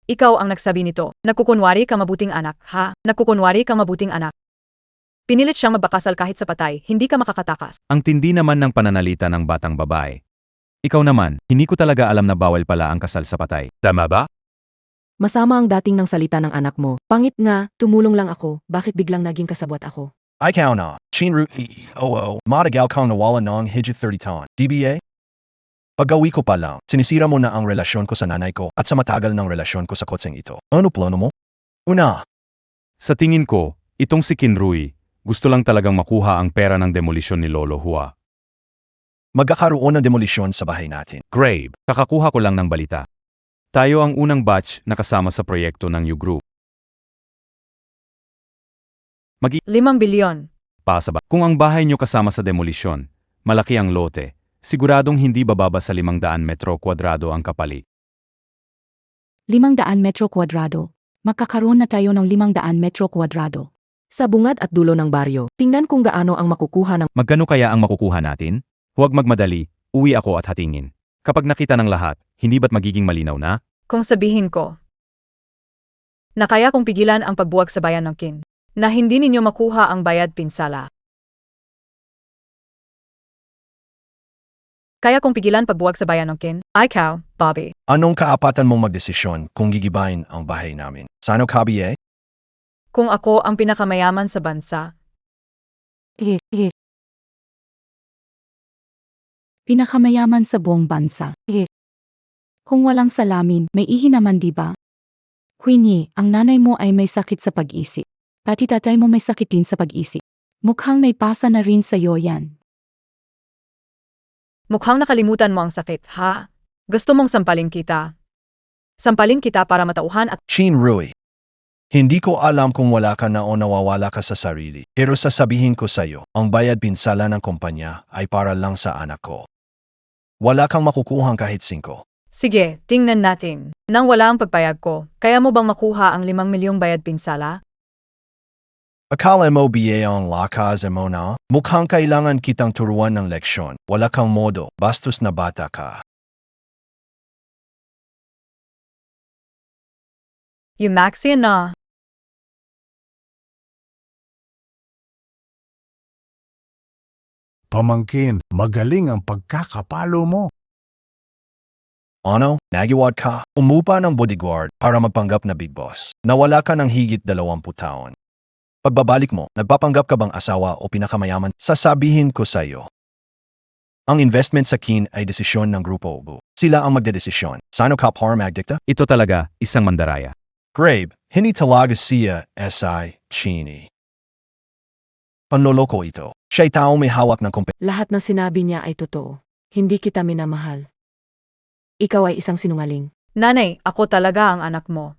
Ikaw ang nagsabi nito. Nagkukunwari ka mabuting anak, ha? Nagkukunwari ka mabuting anak. Pinilit siyang magbakasal kahit sa patay, hindi ka makakatakas. Ang tindi naman ng pananalita ng batang babae. Ikaw naman, hindi ko talaga alam na bawal pala ang kasal sa patay. Tama ba? Masama ang dating ng salita ng anak mo. Pangit nga, tumulong lang ako. Bakit biglang naging kasabwat ako? Ikaw na, Chinru matagal kang nawala ng higit 30 taon. DBA? Pag-awi ko pa lang, sinisira mo na ang relasyon ko sa nanay ko at sa matagal ng relasyon ko sa kotseng ito. Ano plano mo? Una, Sa tingin ko, itong si Kinrui, gusto lang talagang makuha ang pera ng demolisyon ni Lolo Hua. magkakaroon ng demolisyon sa bahay natin. Grabe, kakakuha ko lang ng balita. Tayo ang unang batch na kasama sa proyekto ng U Group. 5 bilyon. Pasa ba? Kung ang bahay nyo kasama sa demolisyon, malaki ang lote, siguradong hindi bababa sa 500 metro kwadrado ang kapali. 500 metro kwadrado? Magkakaroon na tayo ng 500 metro kwadrado. Sa bungad at dulo ng baryo, tingnan kung gaano ang makukuha ng... Magkano kaya ang makukuha natin? Huwag magmadali, uwi ako at hatingin. Kapag nakita ng lahat, hindi ba't magiging malinaw na? Kung sabihin ko, na kaya kong pigilan ang pagbuwag sa bayan ng Kin, na hindi ninyo makuha ang bayad pinsala. Kaya kong pigilan pagbuwag sa bayan ng Kin, ikaw, Bobby. Anong kaapatan mong magdesisyon kung gigibahin ang bahay namin? Sano kabiye? Kung ako ang pinakamayaman sa bansa, Pinakamayaman sa buong bansa. Kung walang salamin, may ihi naman di ba? Queenie, ang nanay mo ay may sakit sa pag-isip. Pati tatay mo may sakit din sa pag-isip. Mukhang naipasa na rin sa'yo yan. mukhang nakalimutan mo ang sakit, ha? Gusto mong sampalin kita? Sampalin kita para matauhan at Chinrui. Hindi ko alam kung wala ka na o nawawala ka sa sarili. Pero sasabihin ko sa'yo, ang bayad pinsala ng kumpanya ay para lang sa anak ko. Wala kang makukuhang kahit 5. sige, tingnan natin. Nang wala ang pagpayag ko, kaya mo bang makuha ang 5 milyong bayad pinsala? Akala mo biye ang lakas mo na? Mukhang kailangan kitang turuan ng leksyon. Wala kang modo, bastos na bata ka. Yumaxian na. Pamangkin, magaling ang pagkakapalo mo. Ano, nagiwad ka? Umupa ng bodyguard para magpanggap na big boss. Nawala ka ng higit 20 taon. Pagbabalik mo, nagpapanggap ka bang asawa o pinakamayaman? Sasabihin ko sa iyo. Ang investment sa Kin ay desisyon ng Grupo Ubu. Sila ang magdedesisyon. Sino ka para magdikta? Ito talaga, isang mandaraya. Grabe, hindi talaga siya S.I. Chini. Panloloko ito. Siya'y tao may hawak ng kumpanya. Lahat ng sinabi niya ay totoo. Hindi kita minamahal. Ikaw ay isang sinungaling. Nanay, ako talaga ang anak mo.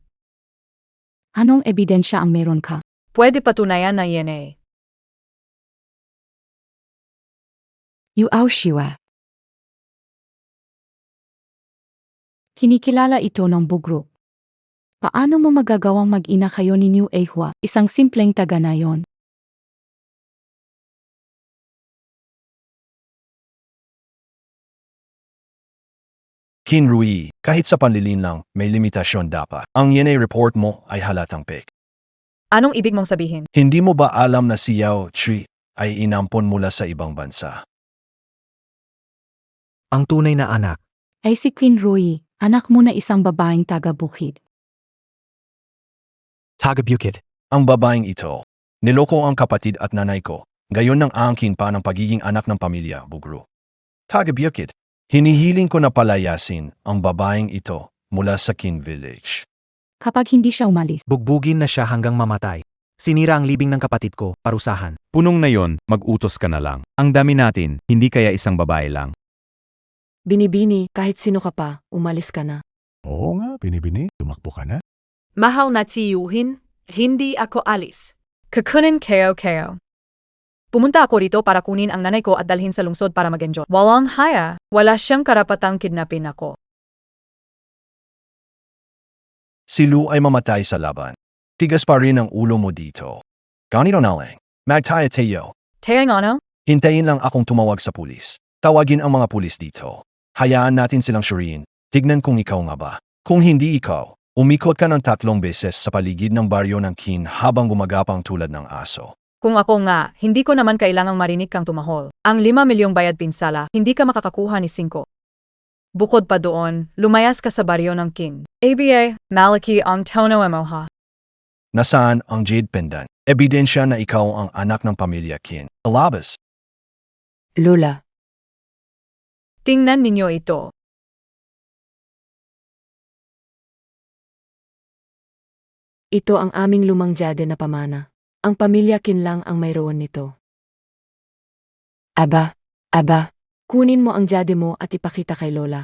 Anong ebidensya ang meron ka? Pwede patunayan na yan eh. Yuao Shiwa. Kinikilala ito ng Bugro. Paano mo magagawang mag-ina kayo ni New Ehua, isang simpleng taga-nayon? Kin Rui, kahit sa panlilin lang, may limitasyon dapat. Ang DNA report mo ay halatang fake. Anong ibig mong sabihin? Hindi mo ba alam na si Yao Chi ay inampon mula sa ibang bansa? Ang tunay na anak. Ay si Queen Rui, anak mo na isang babaeng taga-bukid. Taga-Bukid. Ang babaeng ito, niloko ang kapatid at nanay ko, gayon ng angkin pa ng pagiging anak ng pamilya, Bugro. Taga-Bukid, hinihiling ko na palayasin ang babaeng ito mula sa Kin Village. Kapag hindi siya umalis, Bugbugin na siya hanggang mamatay. Sinira ang libing ng kapatid ko, parusahan. Punong na yon, mag-utos ka na lang. Ang dami natin, hindi kaya isang babae lang. Binibini, kahit sino ka pa, umalis ka na. Oo nga, Binibini, tumakbo ka na. Mahal na tiyuhin, hindi ako alis. Kukunin kayo. Pumunta ako rito para kunin ang nanay ko at dalhin sa lungsod para mag-enjoy. Walang haya, wala siyang karapatang kidnapin ako. Si Lu ay mamatay sa laban. Tigas pa rin ang ulo mo dito. Ganito na lang, magtaya tayo. Tayang ano? Hintayin lang akong tumawag sa pulis. Tawagin ang mga pulis dito. Hayaan natin silang suriin. Tignan kung ikaw nga ba. Kung hindi ikaw, umikot ka ng 3 beses sa paligid ng baryo ng Kin habang gumagapang tulad ng aso. Kung ako nga, hindi ko naman kailangang marinig kang tumahol. Ang 5 milyong bayad pinsala, hindi ka makakakuha ni 5. Bukod pa doon, lumayas ka sa baryo ng King. ABA, Malaki ang tono emoha. Nasaan ang jade pendant? Ebidensya na ikaw ang anak ng pamilya Kin. Alabas. Lola. Tingnan ninyo ito. Ito ang aming lumang jade na pamana. Ang pamilya Kin lang ang mayroon nito. Aba. Kunin mo ang jade mo at ipakita kay Lola.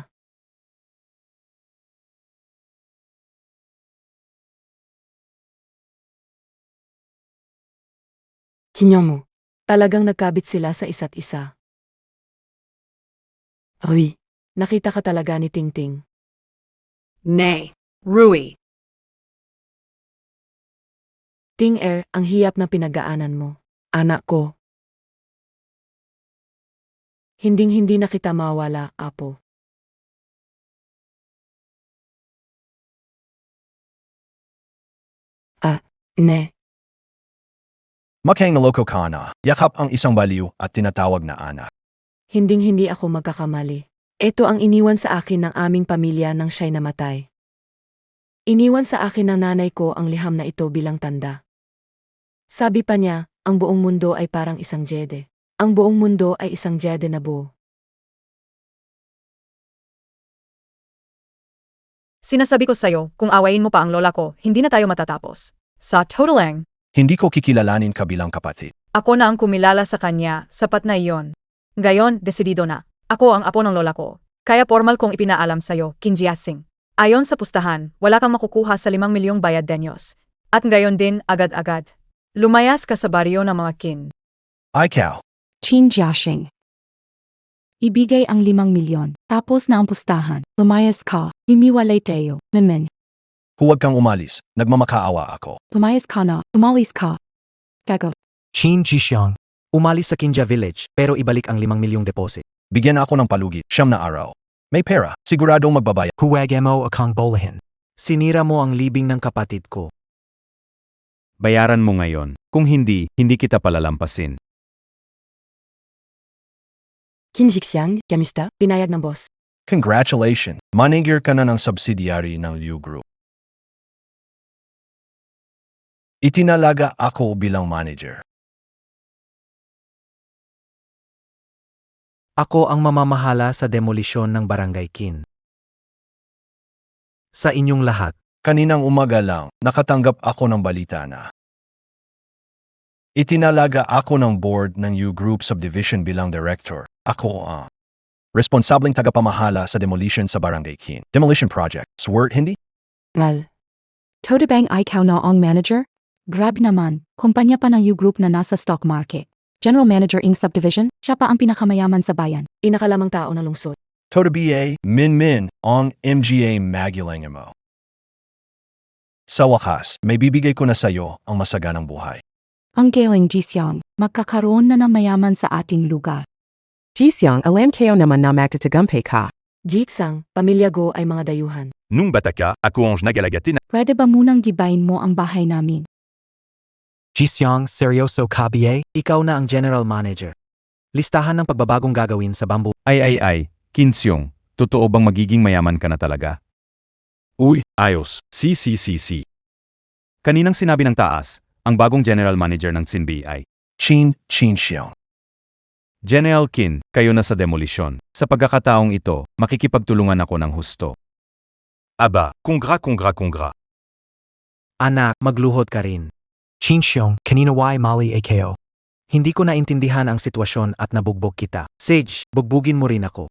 Tignan mo. Talagang nagkabit sila sa isa't isa. Rui. Nakita ka talaga ni Tingting. Nay, Rui. Ting-er, ang hiyap na pinagaanan mo. Anak ko. Hinding-hindi na kita mawala, apo. Ne. Makhang naloko ka na. Yakap ang isang baliw at tinatawag na anak. Hinding-hindi ako magkakamali. Ito ang iniwan sa akin ng aming pamilya nang siya'y namatay. Iniwan sa akin ng nanay ko ang liham na ito bilang tanda. Sabi pa niya, ang buong mundo ay parang isang jede. Ang buong mundo ay isang jede na buo. Sinasabi ko sa'yo, kung awayin mo pa ang lola ko, hindi na tayo matatapos. Sa totalang, Hindi ko kikilalanin ka bilang kapatid. ako na ang kumilala sa kanya, sapat na iyon. Gayon, desidido na. Ako ang apo ng lola ko. Kaya formal kong ipinaalam sa'yo, Kinjiasing. Ayon sa pustahan, wala kang makukuha sa 5 milyong bayad denyos. At gayon din, agad-agad. Lumayas ka sa baryo ng mga Kin. Ikaw. Chin Jiashing. Ibigay ang 5 milyon. Tapos na ang pustahan. Lumayas ka. Himiwalay tayo. Memen. Huwag kang umalis. Nagmamakaawa ako. Lumayas ka na. Umalis ka. Gago. Chin Jixiang. Umalis sa Kinja Village, pero ibalik ang 5 milyong deposit. Bigyan ako ng palugit, 9 na araw. May pera, siguradong magbabayad. Huwag mo akong bolahin. Sinira mo ang libing ng kapatid ko. Bayaran mo ngayon. Kung hindi, hindi kita palalampasin. Qin Jixiang, kamusta? Pinayag ng boss. Congratulations, manager ka na ng subsidiary ng Liu Group. Itinalaga ako bilang manager. Ako ang mamamahala sa demolisyon ng Barangay Kin. Sa inyong lahat. Kaninang umaga lang, nakatanggap ako ng balita na itinalaga ako ng board ng U Group Subdivision bilang director. Ako ang responsableng tagapamahala sa demolition sa Barangay Kin. Demolition project. Sword hindi? Mal. Totobang ikaw na ang manager? Grab naman, kumpanya pa ng U-Group na nasa stock market. General Manager ng subdivision, siya pa ang pinakamayaman sa bayan. Inakalamang tao ng lungsod. Totabiye, Min ang MGA Magulang mo. Sa wakas, may bibigay ko na sa iyo ang masaganang buhay. Ang galing Jisyang, magkakaroon na ng mayaman sa ating lugar. Jisyang, alam kayo naman na magtatagumpay ka. Jixang, pamilya Go ay mga dayuhan. Nung bata ka, ako ang nagalagati na. Pwede ba munang gibayin mo ang bahay namin? Jisyang, seryoso ka BA? Ikaw na ang General Manager. Listahan ng pagbabagong gagawin sa bamboo. Ay, Kinsyong, totoo bang magiging mayaman ka na talaga? Uy, ayos, si. Kaninang sinabi ng taas, ang bagong general manager ng Sinbi ay, Chin Xiong. General Qin, kayo na sa demolisyon. Sa pagkakataong ito, makikipagtulungan ako ng husto. Aba, congra. Anak, magluhod ka rin. Chinsyong, kanina why mali AKO? Hindi ko naintindihan ang sitwasyon at nabugbog kita. Sage, bugbugin mo rin ako.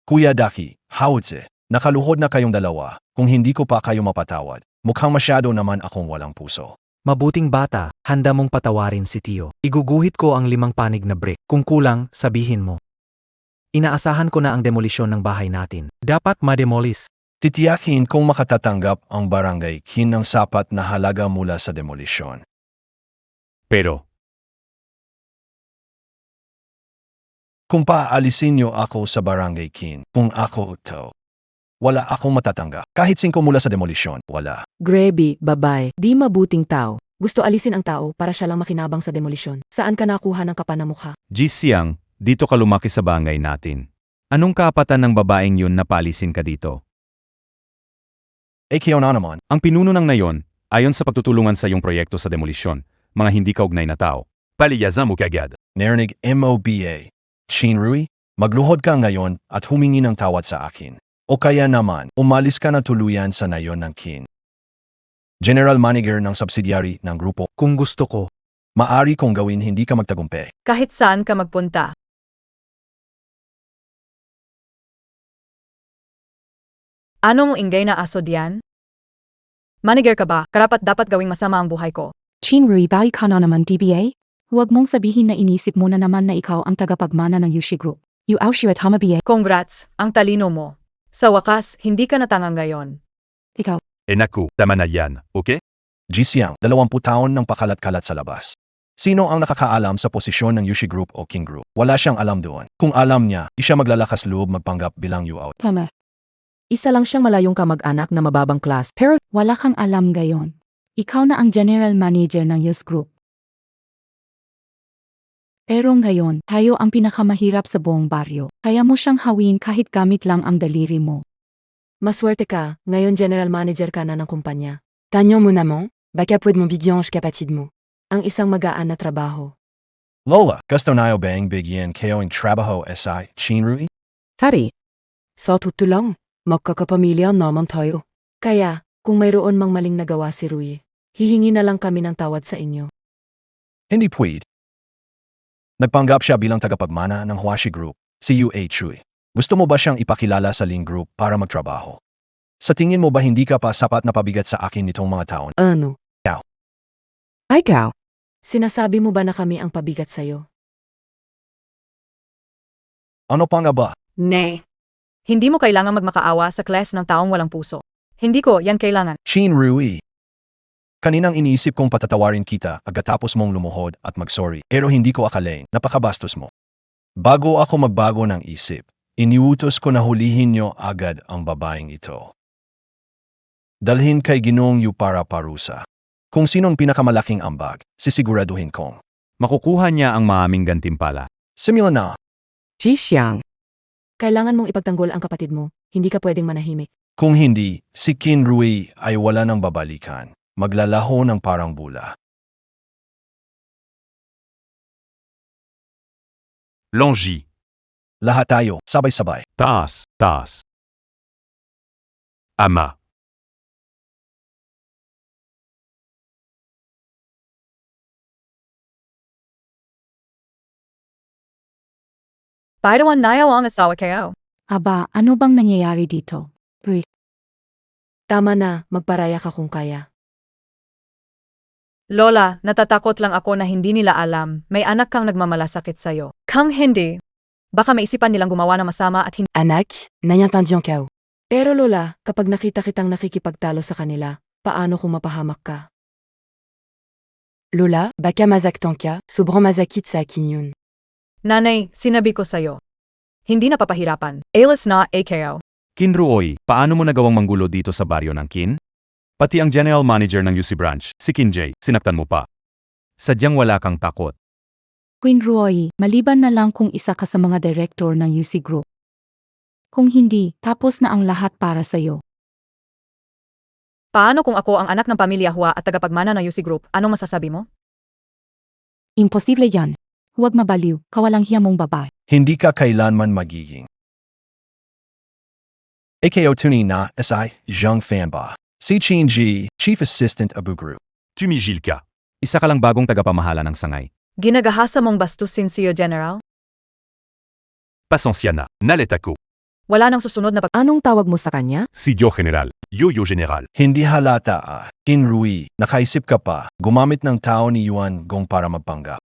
Kuya Daki, hawdze, nakaluhod na kayong dalawa. Kung hindi ko pa kayo mapatawad, mukhang masyado naman akong walang puso. Mabuting bata, handa mong patawarin si Tio. Iguguhit ko ang 5 panig na brick. Kung kulang, sabihin mo. Inaasahan ko na ang demolisyon ng bahay natin. Dapat mademolis. Titiyakin kung makatatanggap ang barangay kin ng sapat na halaga mula sa demolisyon. Pero, Kung paalisin niyo ako sa barangay kin, kung ako to, wala akong matatanggap. Kahit 5 mula sa demolisyon, wala. Grabe, babay, di mabuting tao. Gusto alisin ang tao para siya lang makinabang sa demolisyon. Saan ka nakuha ng kapanamukha? Jisyang, dito ka lumaki sa bangay natin. Anong kaapatan ng babaeng yun na paalisin ka dito? AKO na naman, Ang pinuno ng nayon, ayon sa pagtutulungan sa iyong proyekto sa demolisyon, mga hindi kaugnay na tao. Paliyaza mo kagad. narinig MOBA. Chin Rui, magluhod ka ngayon at humingi ng tawad sa akin. O kaya naman, umalis ka na tuluyan sa nayon ng kin. General Manager ng subsidiary ng grupo, Kung gusto ko, maari kong gawin hindi ka magtagumpay. Kahit saan ka magpunta. Anong ingay na aso diyan? Manager ka ba? Karapat dapat gawing masama ang buhay ko. Chinrui, bali ka na naman DBA? Huwag mong sabihin na inisip mo na naman na ikaw ang tagapagmana ng Yushi Group. You Aushua Tama BA. Congrats, ang talino mo. Sa wakas, hindi ka natangang ngayon. Ikaw. Naku, tama na yan, okay? Jisyang, 20 taon ng pakalat-kalat sa labas. Sino ang nakakaalam sa posisyon ng Yushi Group o King Group? Wala siyang alam doon. Kung alam niya, di siya maglalakas loob magpanggap bilang U-out. Tama. Isa lang siyang malayong kamag-anak na mababang klas. Pero wala kang alam gayon. Ikaw na ang General Manager ng Yus Group. Pero ngayon, tayo ang pinakamahirap sa buong baryo. Kaya mo siyang hawin kahit gamit lang ang daliri mo. Maswerte ka, ngayon General Manager ka na ng kumpanya. Tagnon mon amant, baka pwede mo bigyan kapatid mo. Ang isang magaan na trabaho. Lola, gusto nayo bang bigyan kayo ng trabaho SI, Chin Rui? Tari, Sa tutulong, magkakapamilya naman tayo. Kaya, kung mayroon mang maling nagawa si Rui, hihingi na lang kami ng tawad sa inyo. Hindi pwede. Nagpanggap siya bilang tagapagmana ng Huashi Group, si UA Chui. Gusto mo ba siyang ipakilala sa Ling Group para magtrabaho? Sa tingin mo ba hindi ka pa sapat na pabigat sa akin nitong mga taon? Ano? ikaw. Sinasabi mo ba na kami ang pabigat sa'yo? Ano pa nga ba? Ne. Hindi mo kailangang magmakaawa sa class ng taong walang puso. Hindi ko yan kailangan. Chin Rui. Kaninang iniisip kong patatawarin kita agad-tapos mong lumuhod at mag-sorry, pero hindi ko akalain, napakabastos mo. Bago ako magbago ng isip, iniutos ko na hulihin niyo agad ang babaeng ito. Dalhin kay Ginong Yu para parusa. Kung sinong pinakamalaking ambag, sisiguraduhin kong. Makukuha niya ang maaming gantimpala. Simula na, Jisyang, Kailangan mong ipagtanggol ang kapatid mo, hindi ka pwedeng manahimik. kung hindi, si Qin Rui ay wala nang babalikan. Maglalaho ng parang bula. Longi. Lahat tayo, sabay-sabay. Taas. Ama. Paidawan nayaw ang asawa kayo. Aba, ano bang nangyayari dito? Tama na, magparaya ka kung kaya. Lola, natatakot lang ako na hindi nila alam, may anak kang nagmamalasakit sa'yo. Kang hindi, baka maisipan nilang gumawa ng masama at hindi. Anak, n'ayant kao. Pero Lola, kapag nakita kitang nakikipagtalo sa kanila, paano kung mapahamak ka? Lola, baka mazak tanka, sobrang mazakit sa akin yun. Nanay, sinabi ko sa'yo. Hindi na papahirapan. Alis na, AKO. Kinruoy, paano mo nagawang manggulo dito sa baryo ng Kin? Pati ang general manager ng UC branch, si Kin J, sinaktan mo pa. Sadyang wala kang takot. Queen Roy, maliban na lang kung isa ka sa mga director ng UC Group. Kung hindi, tapos na ang lahat para sa'yo. Paano kung ako ang anak ng pamilya Hua at tagapagmana ng UC Group? Anong masasabi mo? Imposible yan. Huwag mabaliw, kawalang hiya mong babae. Hindi ka kailanman magiging. AKO Tuni na SI Zhang Fanba. Si Chin Ji, Chief Assistant Abu Group. Tumigil ka. Isa ka lang bagong tagapamahala ng sangay. Ginagahasa mong bastusin siyo, General? Pasensya na, nalit ako. Wala nang susunod na Anong tawag mo sa kanya? Si Yo General, Yo General. Hindi halata Kin Rui, nakaisip ka pa, gumamit ng tao ni Yuan Gong para magpanggap.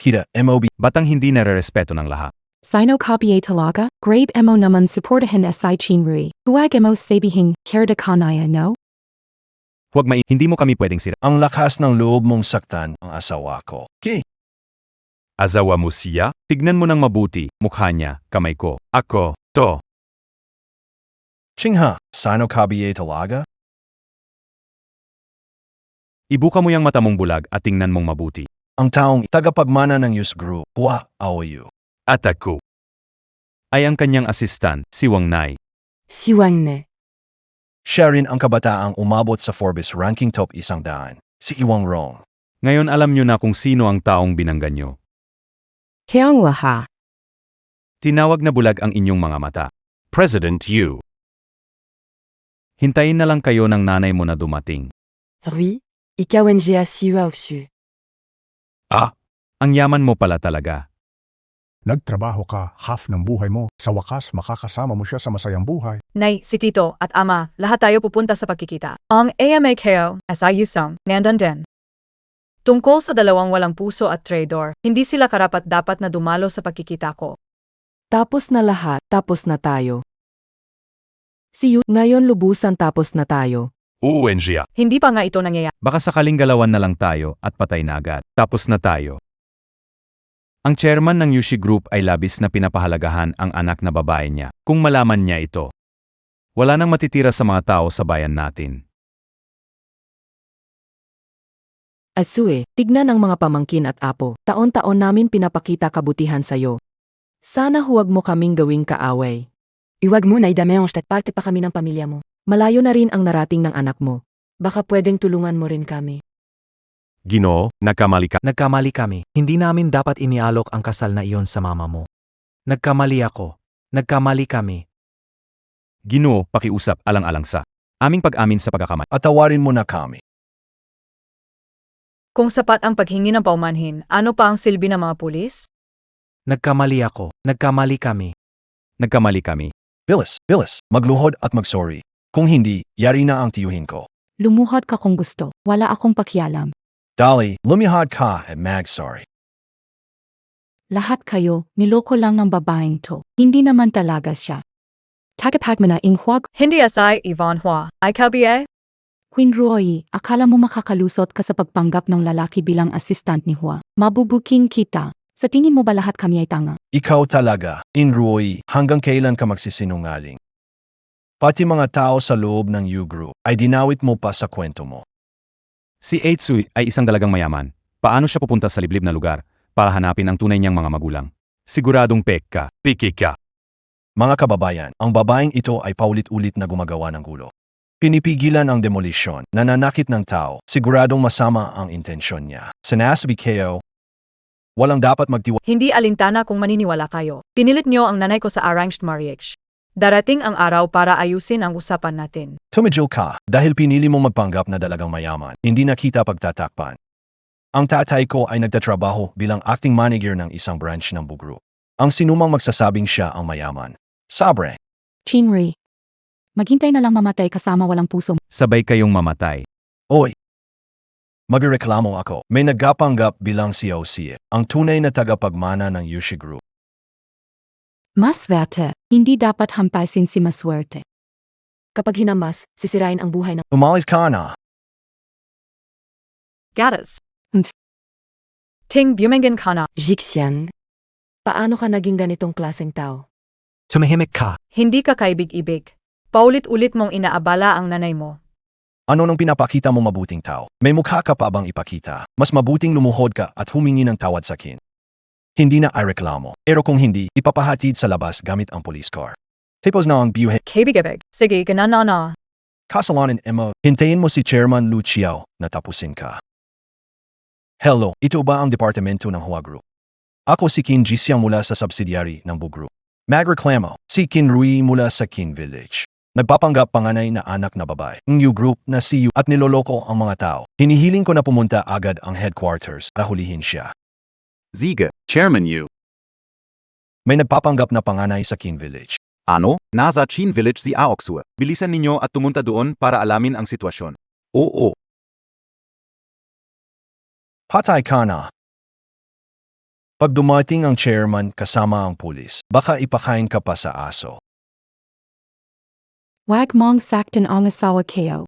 Kita, MOB. Batang hindi nare-respeto ng lahat. Sino copy talaga? Grave mo naman supportahin SI Chinrui. Huwag mo sabihing, care de kanaya no? Hindi mo kami pwedeng sira. Ang lakas ng loob mong saktan ang asawa ko. Azawa mo siya? Tignan mo ng mabuti, mukha niya, kamay ko. Ako, to. Chingha, sino kabiye talaga? Ibuka mo yung mata mong bulag at tingnan mong mabuti. Ang taong tagapagmana ng Youth Group, Hua Aoyu. At ako ay ang kanyang assistant, si Wang Nai. Si Wang Ne. Siya rin ang kabataang umabot sa Forbes ranking top 100, si Iwang Rong. Ngayon alam nyo na kung sino ang taong binangga nyo. Keong Laha. Tinawag na bulag ang inyong mga mata. President Yu. Hintayin na lang kayo ng nanay mo na dumating. Rui, ikaw nga si Uaoxu. Ah, ang yaman mo pala talaga. Nagtrabaho ka half ng buhay mo. Sa wakas, makakasama mo siya sa masayang buhay. Nay, si Tito at Ama, lahat tayo pupunta sa pagkikita. Ang AMAKO, SI Yusong, nandan din. Tungkol sa dalawang walang puso at traitor, hindi sila karapat dapat na dumalo sa pagkikita ko. Tapos na lahat, tapos na tayo. See you, ngayon lubusan tapos na tayo. UNGA. Hindi pa nga ito nangyayari. Baka sakaling galawan na lang tayo at patay na agad. Tapos na tayo. Ang chairman ng Yushi Group ay labis na pinapahalagahan ang anak na babae niya. Kung malaman niya ito, wala nang matitira sa mga tao sa bayan natin. Atsue, tignan ang mga pamangkin at apo. Taon-taon namin pinapakita kabutihan sa'yo. Sana huwag mo kaming gawing kaaway. Iwag mo na idame ang stat parte pa kami ng pamilya mo. Malayo na rin ang narating ng anak mo. Baka pwedeng tulungan mo rin kami. Ginoo, nagkamali ka. Nagkamali kami. Hindi namin dapat inialok ang kasal na iyon sa mama mo. Nagkamali ako. Nagkamali kami. Ginoo, pakiusap alang-alang sa aming pag-amin sa pagkakamali. At tawarin mo na kami. Kung sapat ang paghingi ng paumanhin, ano pa ang silbi ng mga pulis? Nagkamali ako. Nagkamali kami. Nagkamali kami. Bilis, magluhod at magsorry. Kung hindi, yari na ang tiyuhin ko. Lumuhod ka kung gusto. Wala akong pakialam. Dali, lumihad ka at mag-sorry. Lahat kayo, niloko lang ng babaeng to. Hindi naman talaga siya. Tagapagmana ing huwag. Hindi SI Yvonne Hua, IKBA? Queen Roy, akala mo makakalusot ka sa pagpanggap ng lalaki bilang assistant ni Hua. Mabubuking kita. Sa tingin mo ba lahat kami ay tanga? Ikaw talaga, Inroy, hanggang kailan ka magsisinungaling? Pati mga tao sa loob ng U-Group ay dinawit mo pa sa kwento mo. Si Aitsui ay isang dalagang mayaman. Paano siya pupunta sa liblib na lugar para hanapin ang tunay niyang mga magulang? Siguradong piki ka. Mga kababayan, ang babaeng ito ay paulit-ulit na gumagawa ng gulo. Pinipigilan ang demolisyon, nananakit ng tao, siguradong masama ang intensyon niya. Sinasabi kayo, walang dapat magtiwala. Hindi alintana kung maniniwala kayo. Pinilit niyo ang nanay ko sa arranged marriage. Darating ang araw para ayusin ang usapan natin. Tumigil ka dahil pinili mong magpanggap na dalagang mayaman, hindi na kita pagtatakpan. Ang tatay ko ay nagtatrabaho bilang acting manager ng isang branch ng Bugro. Ang sinumang magsasabing siya ang mayaman. Sabre. Chinri. Maghintay na lang mamatay kasama walang puso. Sabay kayong mamatay. Oy, Magreklamo ako. May nagpapanggap bilang COC, ang tunay na tagapagmana ng Yushi Group. Maswerte, hindi dapat hampasin si maswerte. Kapag hinamas, sisirain ang buhay ng Umalis ka na. Gatas. Mph. Ting Bumingen Kana. Jixiang. paano ka naging ganitong klaseng tao. Tumahimik ka. Hindi ka kaibig-ibig. Paulit-ulit mong inaabala ang nanay mo. Ano nang pinapakita mo mabuting tao? May mukha ka pa bang ipakita? Mas mabuting lumuhod ka at humingi ng tawad sa akin. Hindi na ay reklamo. Pero kung hindi, ipapahatid sa labas gamit ang police car. Tapos na ang biyuhe. Kaibig-ibig. Sige, ganana. Kasalanan mo, hintayin mo si Chairman Lu Chiao na tapusin ka. Hello, ito ba ang departamento ng Hua Group? Ako si Qin Jixiang mula sa subsidiary ng Bu Group. Magreklamo, si Qin Rui mula sa Qin Village. Nagpapanggap panganay na anak na babae. Ng Yu Group na si Yu at niloloko ang mga tao. Hinihiling ko na pumunta agad ang headquarters para hulihin siya. Ziga, Chairman Yu. May nagpapanggap na panganay sa Qin Village. Ano? Nasa Chin Village si Aoxua. Bilisan ninyo at tumunta doon para alamin ang sitwasyon. Oo. Patay ka na. Pag dumating ang chairman kasama ang pulis, baka ipakain ka pa sa aso. Wag mong saktan ang asawa kayo.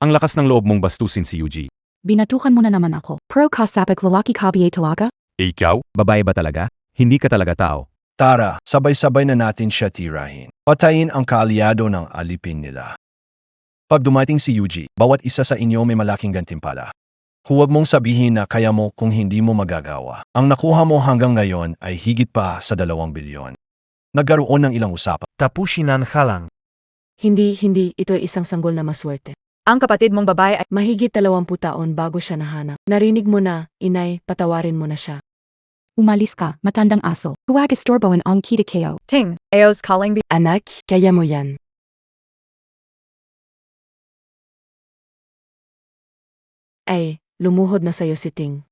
Ang lakas ng loob mong bastusin si Yuji. Binatukan mo na naman ako. Pro kasapag lalaki kabiye talaga? Ikaw? Babae ba talaga? Hindi ka talaga tao. Tara, sabay-sabay na natin siya tirahin. Patayin ang kaalyado ng alipin nila. Pag dumating si Yuji, bawat isa sa inyo may malaking gantimpala. Huwag mong sabihin na kaya mo kung hindi mo magagawa. Ang nakuha mo hanggang ngayon ay higit pa sa 2 bilyon. Nagkaroon ng ilang usapan. Tapusinan ka lang. Hindi, ito ay isang sanggol na maswerte. Ang kapatid mong babae ay Mahigit 20 taon bago siya nahanap. Narinig mo na, inay, patawarin mo na siya. Umalis ka, matandang aso. Huwag istorboan ang kita kayo. Ting. Aos calling be. Anak, kaya mo yan. Ay, lumuhod na sa'yo si Ting.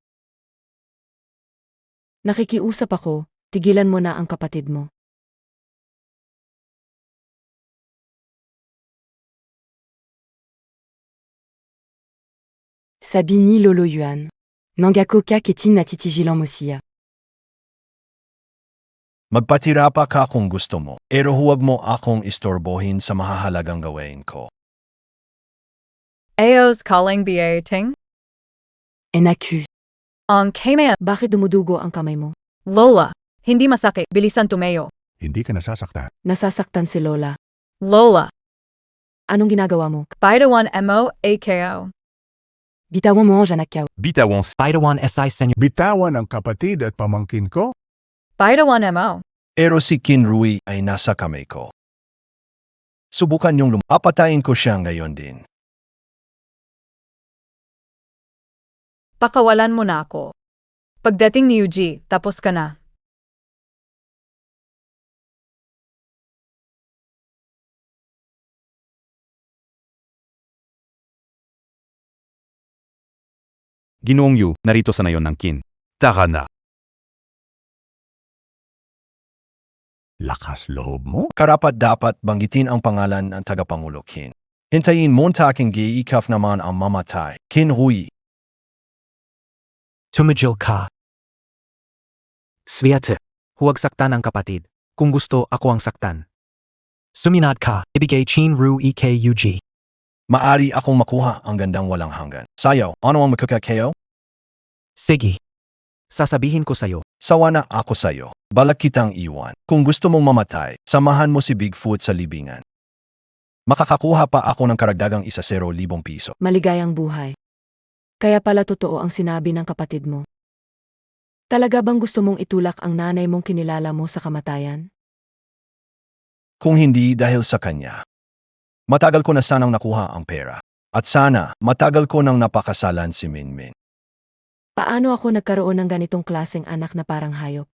Nakikiusap ako, tigilan mo na ang kapatid mo. Sabini Lolo Yuan. Nangakoka Ketin Natitigilan Mosia. Magpatira pa ka kung gusto mo, pero huwag mo akong istorbohin sa mahahalagang gawain ko. Aos calling be. Ting. NAQ. Ang kame. Bakit dumudugo ang kamay mo? Lola. Hindi masakit. Bilisan tumayo. Hindi ka nasasaktan. Nasasaktan si Lola. Lola. Anong ginagawa mo? Baitawan mo. AKO. Bitawan mo ang Janakaw. Bitawan Paidawan SI Senyor. Bitawan ang kapatid at pamangkin ko? Baitawan mo. Pero si Qin Rui ay nasa kamay ko. Subukan niyong papatayin ko siya ngayon din. Pakawalan mo na ako. Pagdating ni Yuji, tapos ka na. Ginoong Yu, narito sa nayon ng Qin. Taka na. Lakas loob mo? Karapat-dapat banggitin ang pangalan ng tagapangulo Qin. Hintayin mo taking giikaf naman ang mamatay. Qin Rui. Tumigil ka. Swiate. Huwag saktan ang kapatid. Kung gusto, ako ang saktan. Suminad ka. Ibigay Chin Ru EKUG. Maari akong makuha ang gandang walang hanggan. Sayaw, ano ang makakakayo? Sige. Sasabihin ko sa'yo. Sawa na ako sa'yo. Balak kitang iwan. Kung gusto mong mamatay, samahan mo si Bigfoot sa libingan. Makakakuha pa ako ng karagdagang 1,000,000 piso. Maligayang buhay. Kaya pala totoo ang sinabi ng kapatid mo. Talaga bang gusto mong itulak ang nanay mong kinilala mo sa kamatayan? Kung hindi dahil sa kanya. Matagal ko na sanang nakuha ang pera. At sana, matagal ko nang napakasalan si Minmin. Paano ako nagkaroon ng ganitong klaseng anak na parang hayop?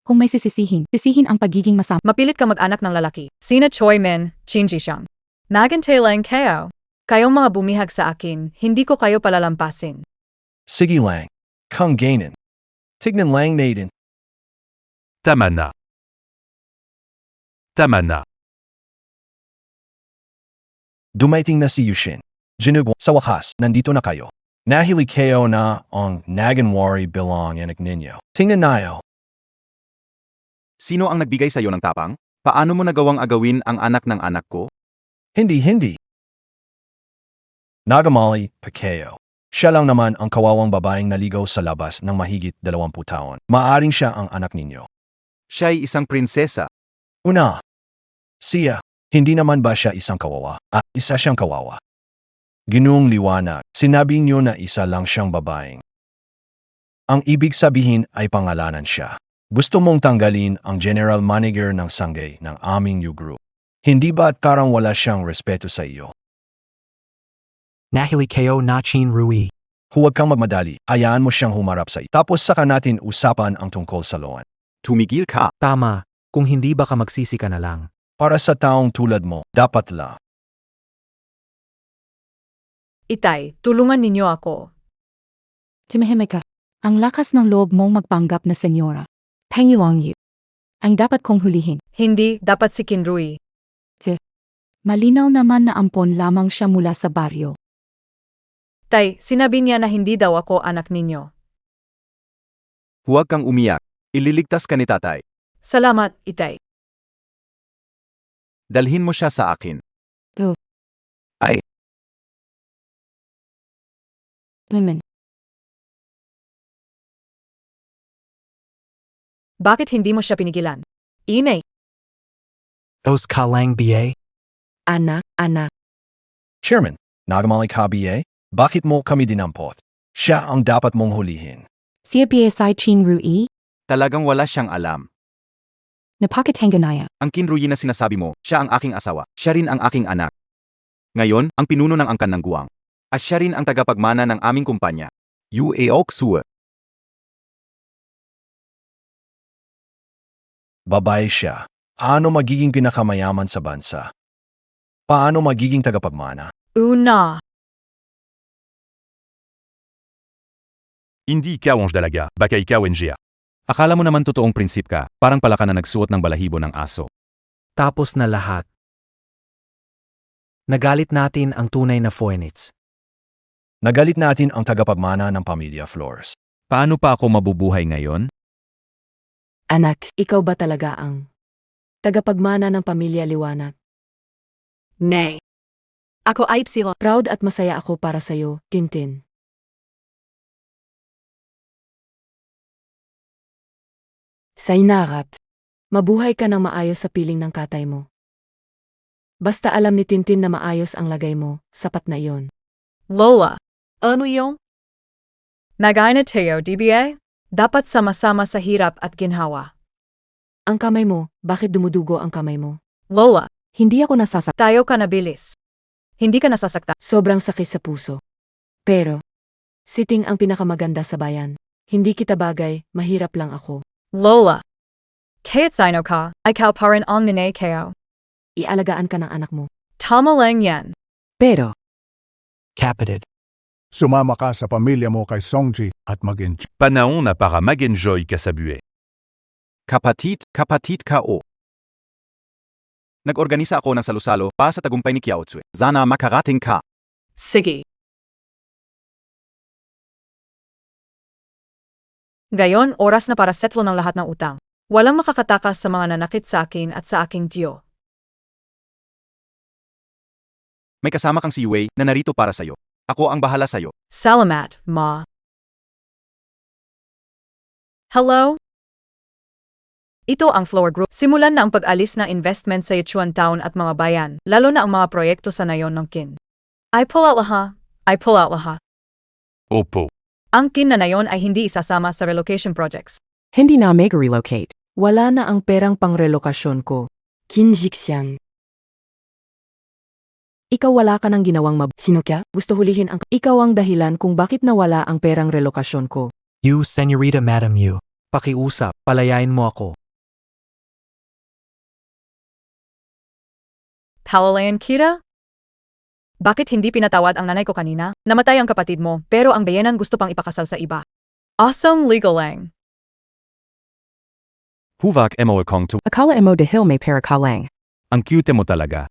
Kung may sisihin ang pagiging masama. Mapilit ka mag-anak ng lalaki. Sina Choi Min, Chin Jishang. Nagantay lang kayo. Kayong mga bumihag sa akin, hindi ko kayo palalampasin. Sige lang. Kung gainin. Tignan lang natin. Tama na. Tama na. Dumating na si Yushin. Ginugo, sa wakas, nandito na kayo. Nahili kayo na ang naganwari bilang anak ninyo. Tingnan nayo. Sino ang nagbigay sa'yo ng tapang? Paano mo nagawang agawin ang anak ng anak ko? Hindi. Nagamali, Pekeo. Siya lang naman ang kawawang babaeng naligaw sa labas ng mahigit 20 taon. Maaring siya ang anak ninyo. Siya'y isang prinsesa. Una, siya, hindi naman ba siya isang kawawa? Isa siyang kawawa. Ginoong liwanag, sinabi niyo na isa lang siyang babaeng. Ang ibig sabihin ay pangalanan siya. Gusto mong tanggalin ang general manager ng sanggay ng aming new group. Hindi ba at parang wala siyang respeto sa iyo? Nahili kayo na Chin Rui. Huwag kang magmadali, hayaan mo siyang humarap sa iyo. Tapos saka natin usapan ang tungkol sa loan. Tumigil ka. Tama, kung hindi baka magsisi ka na lang. Para sa taong tulad mo, dapat lang. Itay, tulungan ninyo ako. Tumahimik ka. Ang lakas ng loob mong magpanggap na senyora. Pangilong yu. Ang dapat kong hulihin. Hindi, dapat si Kinrui. Malinaw naman na ampon lamang siya mula sa baryo. Tay, sinabi niya na hindi daw ako anak ninyo. Huwag kang umiyak. Ililigtas ka ni tatay. Salamat, Itay. Dalhin mo siya sa akin. Women. Bakit hindi mo siya pinigilan? Inay. Os Kalang BA? Anak. Chairman, nagamali ka BA? Bakit mo kami dinampot? Siya ang dapat mong hulihin. Siya PSI Chin Rui? Talagang wala siyang alam. Napakatanganaya. Ang Kinruyi na sinasabi mo, siya ang aking asawa. Siya rin ang aking anak. Ngayon, ang pinuno ng angkan ng guwang. At siya rin ang tagapagmana ng aming kumpanya. Uaok Sua. Babae siya. Ano magiging pinakamayaman sa bansa? Paano magiging tagapagmana? Una. Hindi ikaw ang dalaga, baka ikaw ang Gia. Akala mo naman totoong prinsip ka, parang pala ka na nagsuot ng balahibo ng aso. Tapos na lahat. Nagalit natin ang tunay na Phoenix. Nagalit natin ang tagapagmana ng pamilya Flores. Paano pa ako mabubuhay ngayon? Anak, ikaw ba talaga ang tagapagmana ng pamilya Liwanag? Nay. Ako ay psilo. Proud at masaya ako para sa'yo, Tintin. Sa inarap, mabuhay ka ng maayos sa piling ng katay mo. Basta alam ni Tintin na maayos ang lagay mo, sapat na iyon. Lola. Ano yung? Nagay na tayo, DBA? Dapat sama-sama sa hirap at ginhawa. Ang kamay mo, bakit dumudugo ang kamay mo? Lola. Hindi ako nasasaktan. Tayo ka nabilis. Hindi ka nasasaktan. Sobrang sakit sa puso. Pero, siting ang pinakamaganda sa bayan. Hindi kita bagay, mahirap lang ako. Lola. Kahit sino ka, ikaw pa rin ang nanay kayo. Ialagaan ka ng anak mo. Tama lang yan. Pero, Kapatid. Sumama ka sa pamilya mo kay Songji at mag-enjoy. Panahon na para mag-enjoy ka sa buhay. Kapatit ka o. Nag-organisa ako ng salusalo para sa tagumpay ni Kiao Tsue. Sana makarating ka. Sige. Gayon, oras na para settle ng lahat ng utang. Walang makakatakas sa mga nanakit sa akin at sa aking tiyo. May kasama kang si Yue na narito para sa'yo. Ako ang bahala sa'yo. Salamat, Ma. Hello? Ito ang Flower Group. Simulan na ang pag-alis ng investment sa Yichuan Town at mga bayan, lalo na ang mga proyekto sa nayon ng Kin. I pull out laha. Opo. Ang Kin na nayon ay hindi isasama sa relocation projects. Hindi na mag-relocate. wala na ang perang pangrelokasyon ko. Kinjixiang. Ikaw wala ka nang ginawang Sino ka? Gusto hulihin ang... Ikaw ang dahilan kung bakit nawala ang perang relokasyon ko. You, Senorita Madam Yu. Pakiusap, palayain mo ako. Palalayan kita? Bakit hindi pinatawad ang nanay ko kanina? Namatay ang kapatid mo, pero ang bayanan gusto pang ipakasal sa iba. Awesome legal lang. Huvak emo kong to. Akala emo dahil may pera ka lang. Ang cute mo talaga.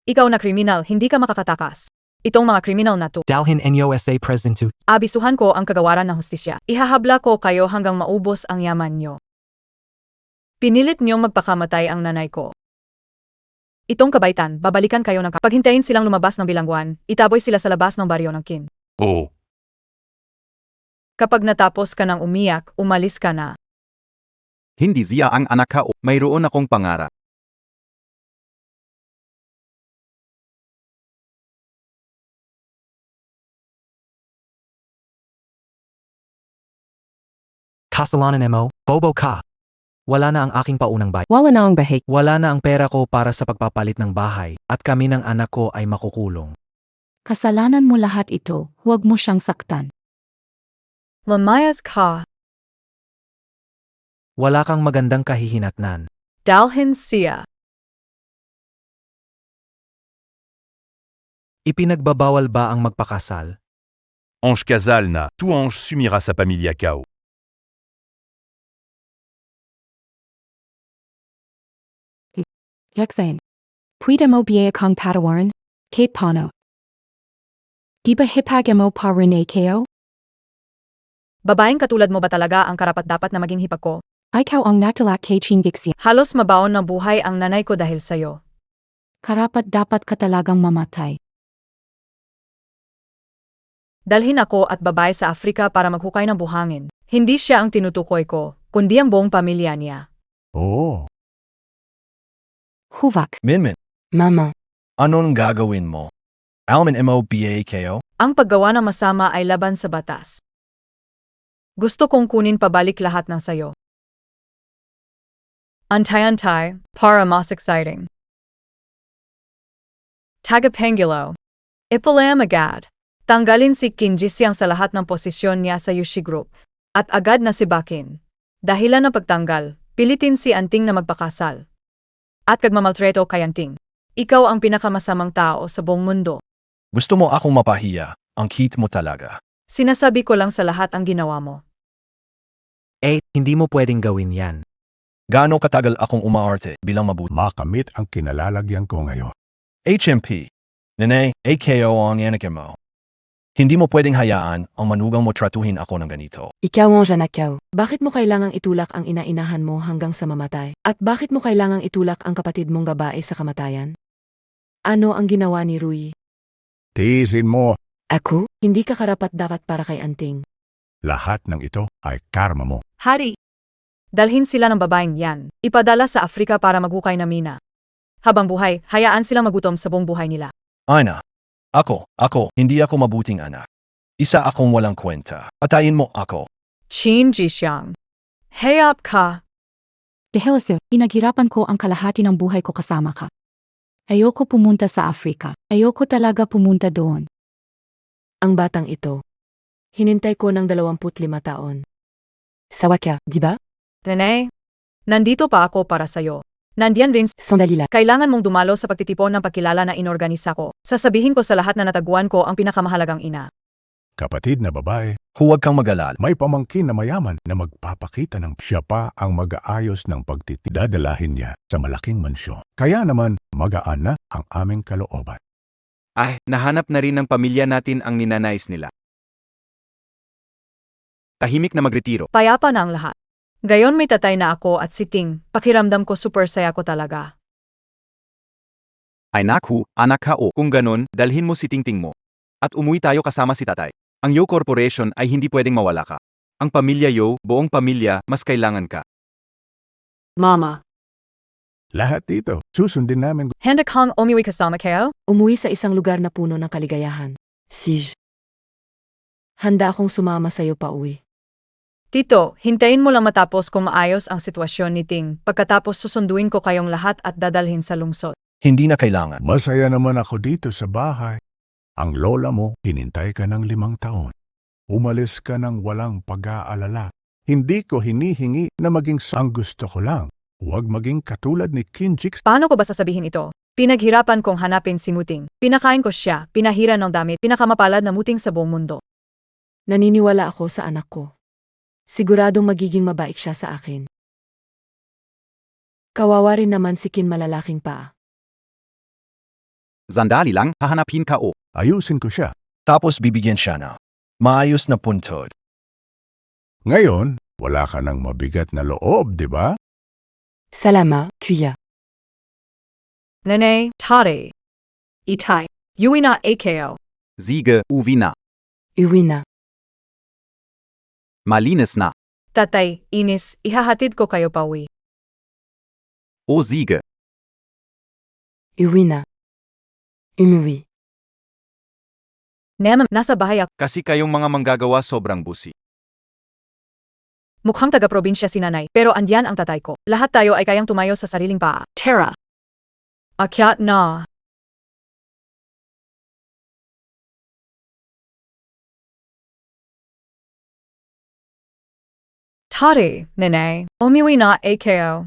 Ikaw na kriminal, hindi ka makakatakas. Itong mga kriminal na to. Dalhin NUSA President to Abisuhan ko ang kagawaran ng hustisya. Ihahabla ko kayo hanggang maubos ang yaman nyo. Pinilit niyong magpakamatay ang nanay ko. Itong kabaitan, babalikan kayo ng paghintayin silang lumabas ng bilangguan, itaboy sila sa labas ng baryo ng Kin. Oo. Kapag natapos ka ng umiyak, umalis ka na. Hindi siya ang anak ka o mayroon akong pangarap. Kasalanan mo, bobo ka. Wala na ang aking paunang bayad. Wala na ang bahay. Wala na ang pera ko para sa pagpapalit ng bahay at kami ng anak ko ay makukulong. Kasalanan mo lahat ito, huwag mo siyang saktan. Lamayas ka, Wala kang magandang kahihinatnan. dalhin siya. Ipinagbabawal ba ang magpakasal? Ange casal na, tout ange sumira sa pamilya kao. Yaksain. Pwede mo biya kong patawarin? Kate Pano. Di ba hipag mo pa rin kayo? Babaeng katulad mo ba talaga ang karapat-dapat na maging hipag ko? Ikaw ang natalak kay Chingixia. Halos mabaon ng buhay ang nanay ko dahil sa'yo. Karapat dapat ka talagang mamatay. Dalhin ako at babae sa Afrika para maghukay ng buhangin. Hindi siya ang tinutukoy ko, kundi ang buong pamilya niya. Oo, Huvak. Minmin, Maman. anong gagawin mo? Alman MOBA kayo? Ang paggawa ng masama ay laban sa batas. Gusto kong kunin pabalik lahat ng sayo. Antay-antay, para mas exciting. Tagapangilo. Ipalam agad. Tanggalin si Kinjisiang sa lahat ng posisyon niya sa Yushi Group. At agad na si Bakin. Dahilan ng pagtanggal, pilitin si Anting na magpakasal. At kagmamaltreto kay Anting. Ikaw ang pinakamasamang tao sa buong mundo. Gusto mo akong mapahiya? Ang cute mo talaga. Sinasabi ko lang sa lahat ang ginawa mo. Hindi mo pwedeng gawin yan. Gaano katagal akong umaarte bilang mabuti? makamit ang kinalalagyan ko ngayon. HMP. Nene, AKO ang yanake mo. Hindi mo pwedeng hayaan ang manugang mo tratuhin ako ng ganito. Ikaw ang janakaw. Bakit mo kailangang itulak ang ina-inahan mo hanggang sa mamatay? At bakit mo kailangang itulak ang kapatid mong babae sa kamatayan? Ano ang ginawa ni Rui? Tiisin mo, Ako? Hindi ka karapat-dapat para kay Anting. lahat ng ito ay karma mo. Hari! Dalhin sila ng babaeng yan. Ipadala sa Afrika para maghukay na mina. Habang buhay, hayaan silang magutom sa buong buhay nila. Ana. Ako, hindi ako mabuting anak. Isa akong walang kwenta. Patayin mo ako. Chin Jishyang. Hayop ka! Dahil sir, pinaghirapan ko ang kalahati ng buhay ko kasama ka. Ayoko pumunta sa Afrika. Ayoko talaga pumunta doon. Ang batang ito. Hinintay ko ng 25 taon. Sawaka, di ba? Rene, nandito pa ako para sa'yo. Nandiyan rin, Sandali lang. kailangan mong dumalo sa pagtitipon ng pagkilala na inorganisa ko. Sasabihin ko sa lahat na nataguan ko ang pinakamahalagang ina. Kapatid na babae, Huwag kang mag-alala. may pamangkin na mayaman na magpapakita ng siya pa ang mag-aayos ng pagtitidadalahin niya sa malaking mansyon. Kaya naman, magaan na ang aming kalooban. Ay, nahanap na rin ng pamilya natin ang ninanais nila. Tahimik na magretiro. Payapa na ang lahat. Gayon may tatay na ako at si Ting, pakiramdam ko super saya ko talaga. Ay naku, anak ka o. Kung ganon, dalhin mo si Tingting mo. At umuwi tayo kasama si tatay. Ang Yo Corporation ay hindi pwedeng mawala ka. Ang pamilya Yo, buong pamilya, mas kailangan ka. Mama. Lahat dito, susundin namin. Handa kang umiwi kasama kayo? Umuwi sa isang lugar na puno ng kaligayahan. Sige. Handa akong sumama sa'yo pa uwi. Tito, hintayin mo lang matapos kung maayos ang sitwasyon ni Ting. Pagkatapos susunduin ko kayong lahat at dadalhin sa lungsod. Hindi na kailangan. Masaya naman ako dito sa bahay. Ang lola mo, hinintay ka ng 5 taon. Umalis ka ng walang pag-aalala. Hindi ko hinihingi na maging ang gusto ko lang. Huwag maging katulad ni Kinjix. Paano ko ba sasabihin ito? Pinaghirapan kong hanapin si Muting. Pinakain ko siya, pinahiran ng damit, pinakamapalad na Muting sa buong mundo. Naniniwala ako sa anak ko. Siguradong magiging mabait siya sa akin. Kawawa rin naman si Kin malalaking paa. Sandali lang, hahanapin ka o. Ayusin ko siya. Tapos bibigyan siya na maayos na puntod. Ngayon, wala ka ng mabigat na loob, di ba? Salama, kuya. Nene, tare. Itai. Yui na AKO. Sige, uwi na. Uwi na. Malinis na. Tatay, inis, ihahatid ko kayo pauwi. O sige. Uwi na. Umuwi. Naman, nasa bahay ako. Kasi kayong mga manggagawa sobrang busi. Mukhang taga-probinsya si nanay, pero andyan ang tatay ko. Lahat tayo ay kayang tumayo sa sariling paa. Tara. Akyat na. Tare, nene. Umiwi na AKO.